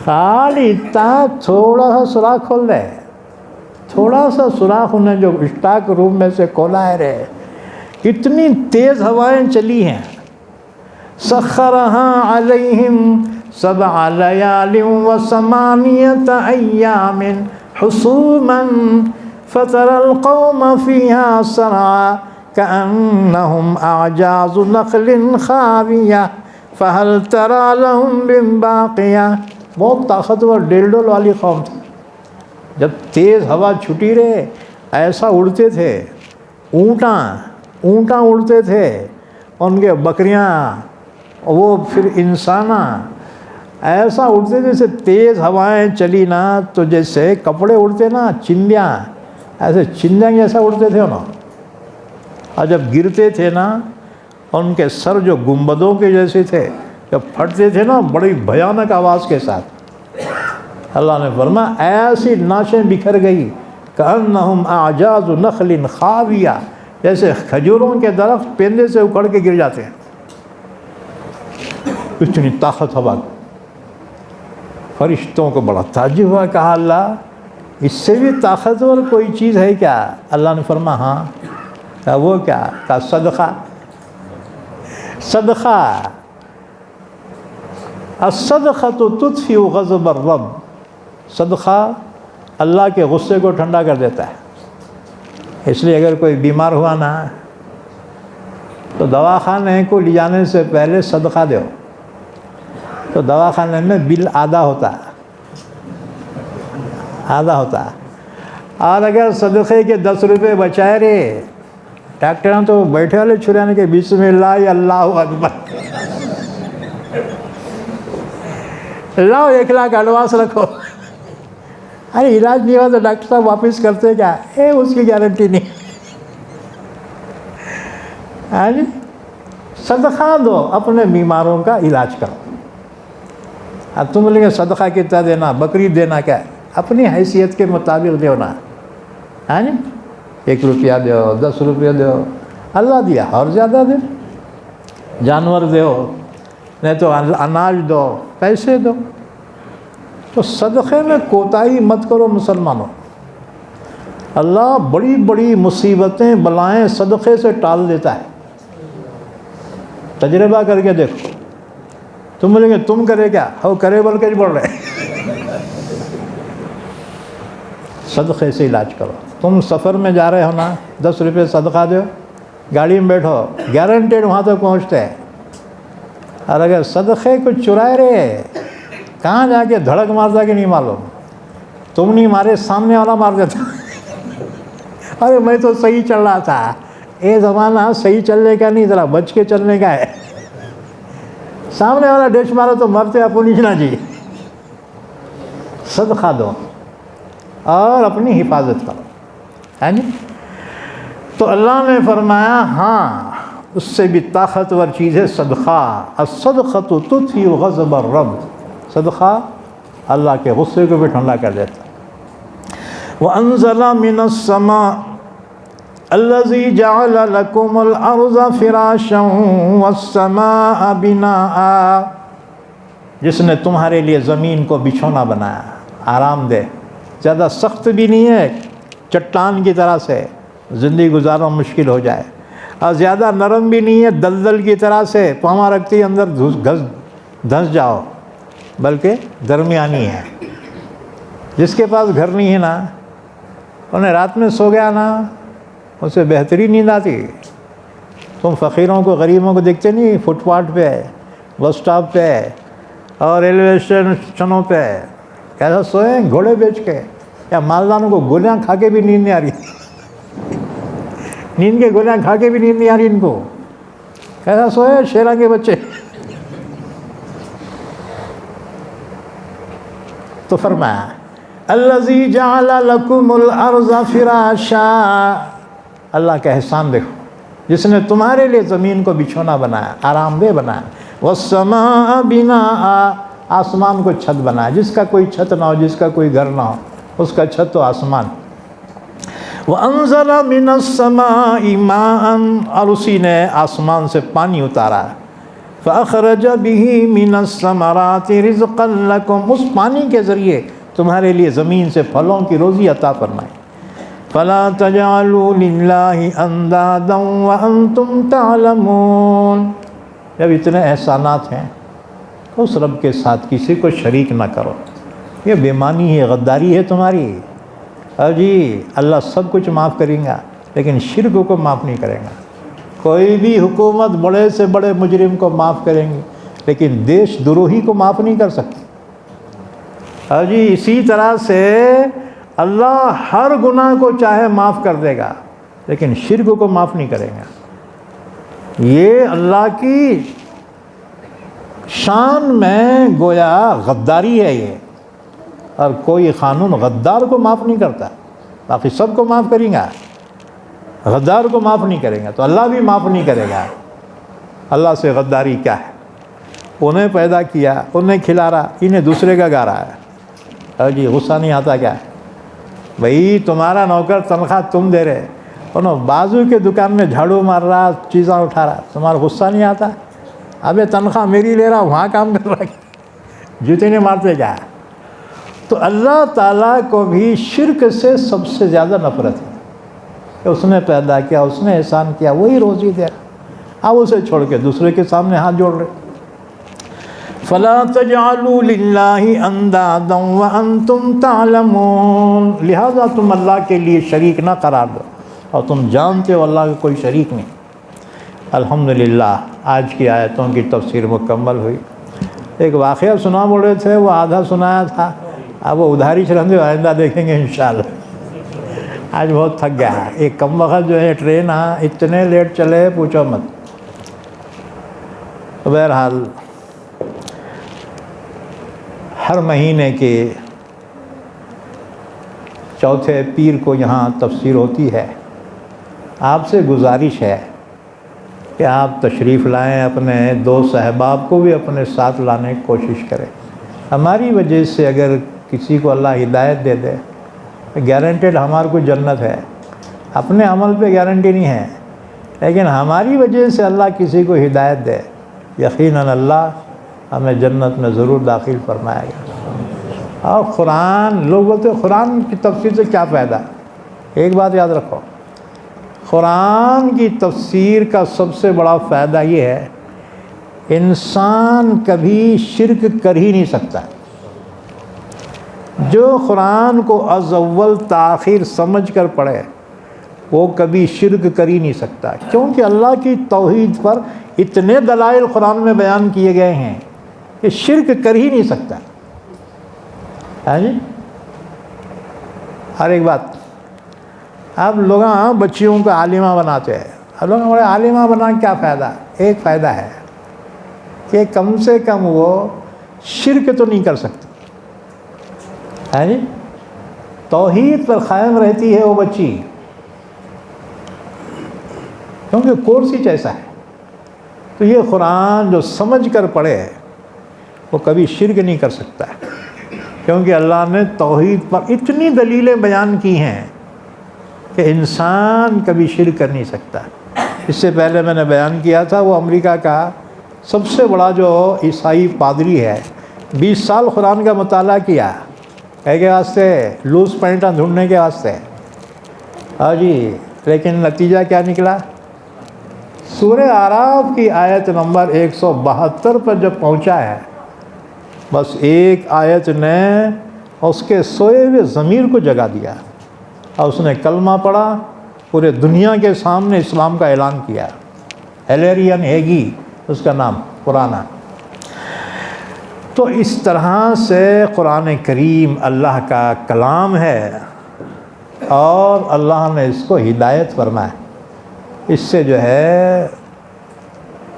خالی اتنا تھوڑا سا سوراخ کھول دے. تھوڑا سا سوراخ انہیں جو اسٹاک روم میں سے کھولا ہے رے، اتنی تیز ہوائیں چلی ہیں. سخرها علیہم 7 لیال و8 ایام حسوما فترى القوم فيها سرعا كأنهم أعجاز نخل خاوية فهل ترى لهم من باقية. بہت طاقتور ڈیل ڈول والی قوم تھی. جب تیز ہوا چھٹی رہے ایسا اڑتے تھے. اونٹاں اڑتے تھے، ان کے بکریاں، وہ پھر انساناں ایسا اڑتے جیسے تیز ہوائیں چلی نا تو جیسے کپڑے اڑتے نا چندیاں، ایسے چندیاں جیسا اڑتے تھے انہوں. اور جب گرتے تھے نا ان کے سر جو گنبدوں کے جیسے تھے جب پھٹتے تھے نا بڑی بھیانک آواز کے ساتھ، اللہ نے فرمایا ایسی ناشیں بکھر گئی کأنہم اعجاز نخل خاویہ، جیسے کھجوروں کے درخت پیندے سے اکھڑ کے گر جاتے ہیں، اتنی طاقت ہوا۔ فرشتوں کو بڑا تعجب ہوا، کہا اللہ اس سے بھی طاقتور کوئی چیز ہے کیا؟ اللہ نے فرمایا ہاں۔ کہا وہ کیا؟ کہا صدقہ۔ صدقہ، الصدقۃ تطفئ غضب الرب، صدقہ اللہ کے غصے کو ٹھنڈا کر دیتا ہے۔ اس لیے اگر کوئی بیمار ہوا نا تو دواخانے کو لے جانے سے پہلے صدقہ دو، تو دواخانے میں بل آدھا ہوتا ہے، آدھا ہوتا ہے۔ اور اگر صدقے کے 10 روپے بچائے رہے، ڈاکٹر تو بیٹھے والے چھرانے کے بسم اللہ اللہ اکبر، لاؤ 1 لاکھ ایڈوانس رکھو، ارے علاج نہیں ہوا تو ڈاکٹر صاحب واپس کرتے کیا؟ اس کی گارنٹی نہیں۔ ہاں جی، صدقہ دو، اپنے بیماروں کا علاج کرو۔ اب تم بولیں گے صدقہ کتنا دینا، بکری دینا، کیا اپنی حیثیت کے مطابق دیو نا۔ ہاں جی، 1 روپیہ دو، 10 روپیہ دو، اللہ دیا اور زیادہ دے، جانور دو، نہیں تو اناج دو، پیسے دو۔ تو صدقے میں کوتاہی مت کرو مسلمانوں، اللہ بڑی بڑی مصیبتیں بلائیں صدقے سے ٹال دیتا ہے، تجربہ کر کے دیکھو۔ تم بولیں گے تم کرے کیا؟ ہو کرے بول کے بول رہے، صدقے سے علاج کرو۔ تم سفر میں جا رہے ہو نا، 10 روپے صدقہ دو، گاڑی میں بیٹھو، گارنٹیڈ وہاں تک پہنچتے ہیں۔ اور اگر صدقے کو چرائے رہے، کہاں جا کے دھڑک مارتا کہ نہیں معلوم، تم نہیں مارے سامنے والا مار دیتا۔ ارے میں تو صحیح چل رہا تھا، یہ زمانہ صحیح چلنے کا نہیں، ذرا بچ کے چلنے کا ہے۔ سامنے والا ڈیش مارو تو مرتے اپنی نہ جی۔ صدقہ دو اور اپنی حفاظت کرو، ہے جی۔ تو اللہ نے فرمایا ہاں اس سے بھی طاقتور چیز ہے صدقہ، الصدقۃ تطفئ غضب الرب، صدقہ اللہ کے غصے کو بھی ٹھنڈا کر دیتا۔ وَأَنزَلَ مِنَ السَّمَاءِ الَّذِي جَعَلَ لَكُمُ الْأَرْضَ فِرَاشًا وَالسَّمَاءَ بِنَاءً، جس نے تمہارے لیے زمین کو بچھونا بنایا، آرام دہ، زیادہ سخت بھی نہیں ہے چٹان کی طرح سے زندگی گزارنا مشکل ہو جائے، اور زیادہ نرم بھی نہیں ہے دلدل کی طرح سے پاؤں رکھتے اندر دھنس جاؤ، بلکہ درمیانی ہے۔ جس کے پاس گھر نہیں ہے نا، انہیں رات میں سو گیا نا، اسے بہترین نیند آتی۔ تم فقیروں کو غریبوں کو دیکھتے نہیں فٹ پاتھ پہ، بس اسٹاپ پہ اور ریلوے اسٹیشنوں پہ، کیسا سوئے گھوڑے بیچ کے، یا مالداروں کو گولیاں کھا کے بھی نیند نہیں آ رہی، نیند کے گولیاں کھا کے بھی نیند نہیں آ رہی ان کو، کیسا سوئے شیراں کے بچے۔ تو فرمایا الذی جعل لکم الارض فراشا، اللہ کا احسان دیکھو، جس نے تمہارے لیے زمین کو بچھونا بنایا، آرام دہ بنایا، والسماء بناء، آسمان کو چھت بنایا، جس کا کوئی چھت نہ ہو، جس کا کوئی گھر نہ ہو، اس کا چھت تو آسمان۔ وَأَنزَلَ مِنَ السَّمَاءِ مَاءً، اور اسی نے آسمان سے پانی اتارا، فَأَخْرَجَ بِهِ مِنَ الثَّمَرَاتِ رِزْقًا لَكُمْ، اس پانی کے ذریعے تمہارے لیے زمین سے پھلوں کی روزی عطا فرمائی۔ فَلَا تَجْعَلُوا لِلَّهِ أَنْدَادًا وَأَنْتُمْ تَعْلَمُونَ، جب اتنے احسانات ہیں اس رب کے ساتھ کسی کو شریک نہ کرو، یہ بے ایمانی ہے، غداری ہے تمہاری۔ اور جی اللہ سب کچھ معاف کریں گا لیکن شرک کو معاف نہیں کرے گا۔ کوئی بھی حکومت بڑے سے بڑے مجرم کو معاف کریں گی لیکن دیش دروہی کو معاف نہیں کر سکتی۔ اور جی اسی طرح سے اللہ ہر گناہ کو چاہے معاف کر دے گا لیکن شرک کو معاف نہیں کرے گا۔ یہ اللہ کی شان میں گویا غداری ہے یہ، اور کوئی قانون غدار کو معاف نہیں کرتا، باقی سب کو معاف کریں گا، غدار کو معاف نہیں کریں گا، تو اللہ بھی معاف نہیں کرے گا۔ اللہ سے غداری کیا ہے؟ انہیں پیدا کیا، انہیں کھلا رہا، انہیں دوسرے کا گا رہا ہے۔ اور جی غصہ نہیں آتا کیا؟ بھئی تمہارا نوکر تنخواہ تم دے رہے، انہوں بازو کے دکان میں جھاڑو مار رہا، چیزیں اٹھا رہا، تمہارا غصہ نہیں آتا؟ ابے تنخواہ میری لے رہا، وہاں کام کر رہا، جوتے نہیں مارتے کیا؟ تو اللہ تعالیٰ کو بھی شرک سے سب سے زیادہ نفرت ہے کہ اس نے پیدا کیا، اس نے احسان کیا، وہی روزی دے رہا، آپ اسے چھوڑ کے دوسرے کے سامنے ہاتھ جوڑ رہے۔ فَلَا تَجْعَلُوا لِلَّهِ أَنْدَادًا وَأَنْتُمْ تَعْلَمُونَ، لہذا تم اللہ کے لیے شریک نہ قرار دو اور تم جانتے ہو اللہ کا کوئی شریک نہیں۔ الحمدللہ آج کی آیتوں کی تفسیر مکمل ہوئی۔ ایک واقعہ سنا بول رہے تھے، وہ آدھا سنایا تھا، اب وہ ادھاری چلیں گے، آئندہ دیکھیں گے انشاءاللہ۔ آج بہت تھک گیا ہے، ایک کم وقت جو ہے ٹرین اتنے لیٹ چلے پوچھو مت۔ بہرحال ہر مہینے کے چوتھے پیر کو یہاں تفسیر ہوتی ہے۔ آپ سے گزارش ہے کہ آپ تشریف لائیں، اپنے دوست احباب کو بھی اپنے ساتھ لانے کی کوشش کریں۔ ہماری وجہ سے اگر کسی کو اللہ ہدایت دے دے، گارنٹیڈ ہمارے کو جنت ہے۔ اپنے عمل پہ گارنٹی نہیں ہے، لیکن ہماری وجہ سے اللہ کسی کو ہدایت دے، یقیناً اللہ ہمیں جنت میں ضرور داخل فرمائے گا۔ اور قرآن، لوگ بولتے ہیں قرآن کی تفسیر سے کیا فائدہ؟ ایک بات یاد رکھو، قرآن کی تفسیر کا سب سے بڑا فائدہ یہ ہے، انسان کبھی شرک کر ہی نہیں سکتا۔ جو قرآن کو از اول تاخیر سمجھ کر پڑھے وہ کبھی شرک کر ہی نہیں سکتا، کیونکہ اللہ کی توحید پر اتنے دلائل قرآن میں بیان کیے گئے ہیں کہ شرک کر ہی نہیں سکتا۔ ہاں جی، ہر ایک بات، اب لوگ بچیوں کو عالمہ بناتے ہیں، اب لوگ بڑے عالمہ بنا کیا فائدہ؟ ایک فائدہ ہے کہ کم سے کم وہ شرک تو نہیں کر سکتی، ہے جی، توحید پر قائم رہتی ہے وہ بچی، کیونکہ کورس ہی ایسا ہے۔ تو یہ قرآن جو سمجھ کر پڑھے وہ کبھی شرک نہیں کر سکتا ہے، کیونکہ اللہ نے توحید پر اتنی دلیلیں بیان کی ہیں کہ انسان کبھی شرک کر نہیں سکتا۔ اس سے پہلے میں نے بیان کیا تھا، وہ امریکہ کا سب سے بڑا جو عیسائی پادری ہے، 20 سال قرآن کا مطالعہ کیا، کے واسطے لوز پینٹاں ڈھونڈنے کے واسطے، ہاں جی، لیکن نتیجہ کیا نکلا؟ سورہ اعراف کی آیت نمبر 172 پر جب پہنچا ہے، بس ایک آیت نے اس کے سوئے ہوئے ضمیر کو جگا دیا اور اس نے کلمہ پڑھا، پورے دنیا کے سامنے اسلام کا اعلان کیا۔ ہیلیرین ہیگی اس کا نام پرانا۔ تو اس طرح سے قرآن کریم اللہ کا کلام ہے اور اللہ نے اس کو ہدایت فرمایا۔ اس سے جو ہے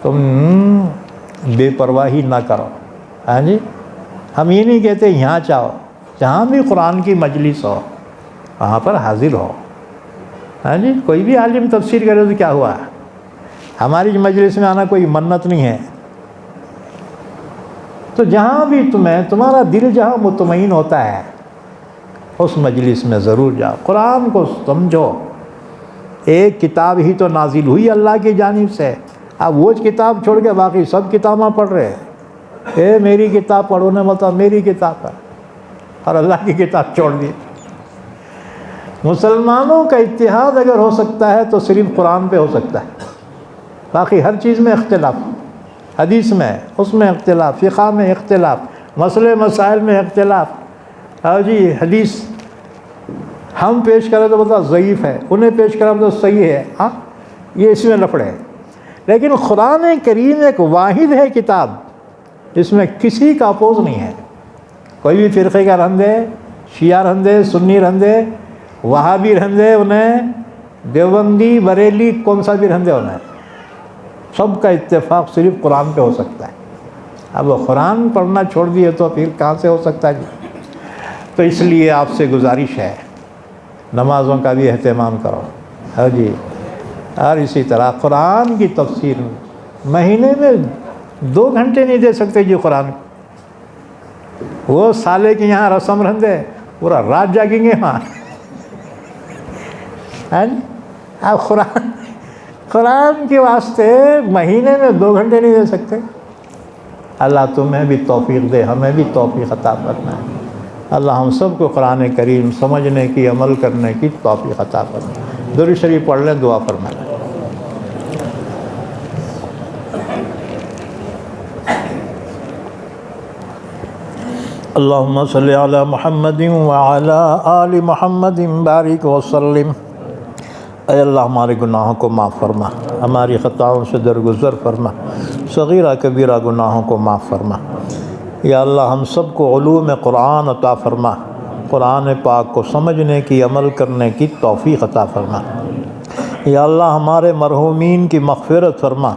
تم بے پرواہی نہ کرو۔ ہاں جی، ہم یہ نہیں کہتے یہاں چاہو، جہاں بھی قرآن کی مجلس ہو وہاں پر حاضر ہو۔ ہاں جی، کوئی بھی عالم تفسیر کرے تو کیا ہوا؟ ہماری مجلس میں آنا کوئی منت نہیں ہے۔ تو جہاں بھی تمہارا دل جہاں مطمئن ہوتا ہے اس مجلس میں ضرور جاؤ، قرآن کو سمجھو۔ ایک کتاب ہی تو نازل ہوئی اللہ کی جانب سے، اب وہ کتاب چھوڑ کے باقی سب کتابیں پڑھ رہے ہیں۔ میری کتاب پڑھو نے بتا، میری کتاب پڑھ، اور اللہ کی کتاب چھوڑ دی۔ مسلمانوں کا اتحاد اگر ہو سکتا ہے تو صرف قرآن پہ ہو سکتا ہے، باقی ہر چیز میں اختلاف، حدیث میں اس میں اختلاف، فقہ میں اختلاف، مسئلے مسائل میں اختلاف۔ ہاں جی، حدیث ہم پیش کریں تو بتا ضعیف ہے، انہیں پیش کریں تو صحیح ہے، ہاں یہ اس میں لفڑے ہیں۔ لیکن قرآن کریم ایک واحد ہے کتاب، اس میں کسی کا اپوز نہیں ہے۔ کوئی بھی فرقے کا رہندے، شیعہ رہندے، سنی رہندے، وہابی رہندے، انہیں دیوبندی، بریلی، کون سا بھی رہندے انہیں، سب کا اتفاق صرف قرآن پہ ہو سکتا ہے۔ اب وہ قرآن پڑھنا چھوڑ دیے تو پھر کہاں سے ہو سکتا ہے جی؟ تو اس لیے آپ سے گزارش ہے نمازوں کا بھی اہتمام کرو، ہاں جی، اور اسی طرح قرآن کی تفسیر مہینے میں 2 گھنٹے نہیں دے سکتے جی قرآن. وہ سالے کے یہاں رسم رندے پورا رات جاگیں گے وہاں. آپ قرآن کے واسطے مہینے میں 2 گھنٹے نہیں دے سکتے. اللہ تمہیں بھی توفیق دے, ہمیں بھی توفیق عطا فرمائے. اللہ ہم سب کو قرآن کریم سمجھنے کی, عمل کرنے کی توفیق عطا فرمائے. درود شریف پڑھ لیں, دعا فرمائیں. اللہم صلی علی محمد وعلی آل محمد بارک وسلم. اے اللہ ہمارے گناہوں کو معاف فرما, ہماری خطاؤں سے درگزر فرما, صغیرہ کبیرہ گناہوں کو معاف فرما. یا اللہ ہم سب کو علوم قرآن عطا فرما, قرآن پاک کو سمجھنے کی, عمل کرنے کی توفیق عطا فرما. یا اللہ ہمارے مرحومین کی مغفرت فرما,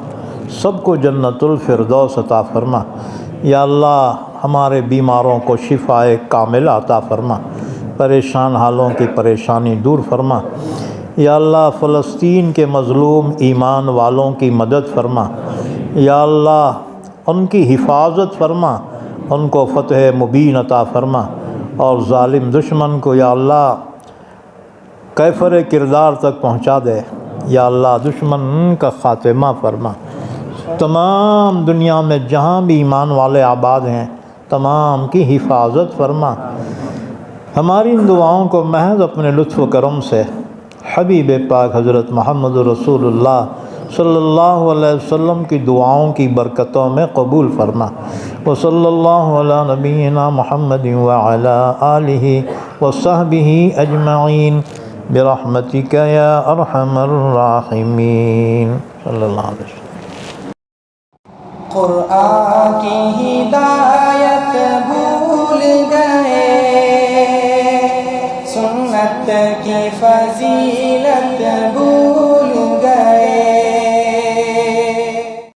سب کو جنت الفردوس عطا فرما. یا اللہ ہمارے بیماروں کو شفائے کاملہ عطا فرما, پریشان حالوں کی پریشانی دور فرما. یا اللہ فلسطین کے مظلوم ایمان والوں کی مدد فرما. یا اللہ ان کی حفاظت فرما, ان کو فتح مبین عطا فرما, اور ظالم دشمن کو یا اللہ کیفر کردار تک پہنچا دے. یا اللہ دشمن کا خاتمہ فرما. تمام دنیا میں جہاں بھی ایمان والے آباد ہیں تمام کی حفاظت فرما. ہماری ان دعاؤں کو محض اپنے لطف و کرم سے حبیب پاک حضرت محمد رسول اللہ صلی اللہ علیہ وسلم کی دعاؤں کی برکتوں میں قبول فرما. وصلی اللہ علی نبینا محمد وعلی آلہ وصحبہ اجمعین برحمتک یا ارحم الراحمین. صلی اللہ علیہ وسلم. قرآن کی ہدایت بھول گئے, سنت کی فضیلت بھول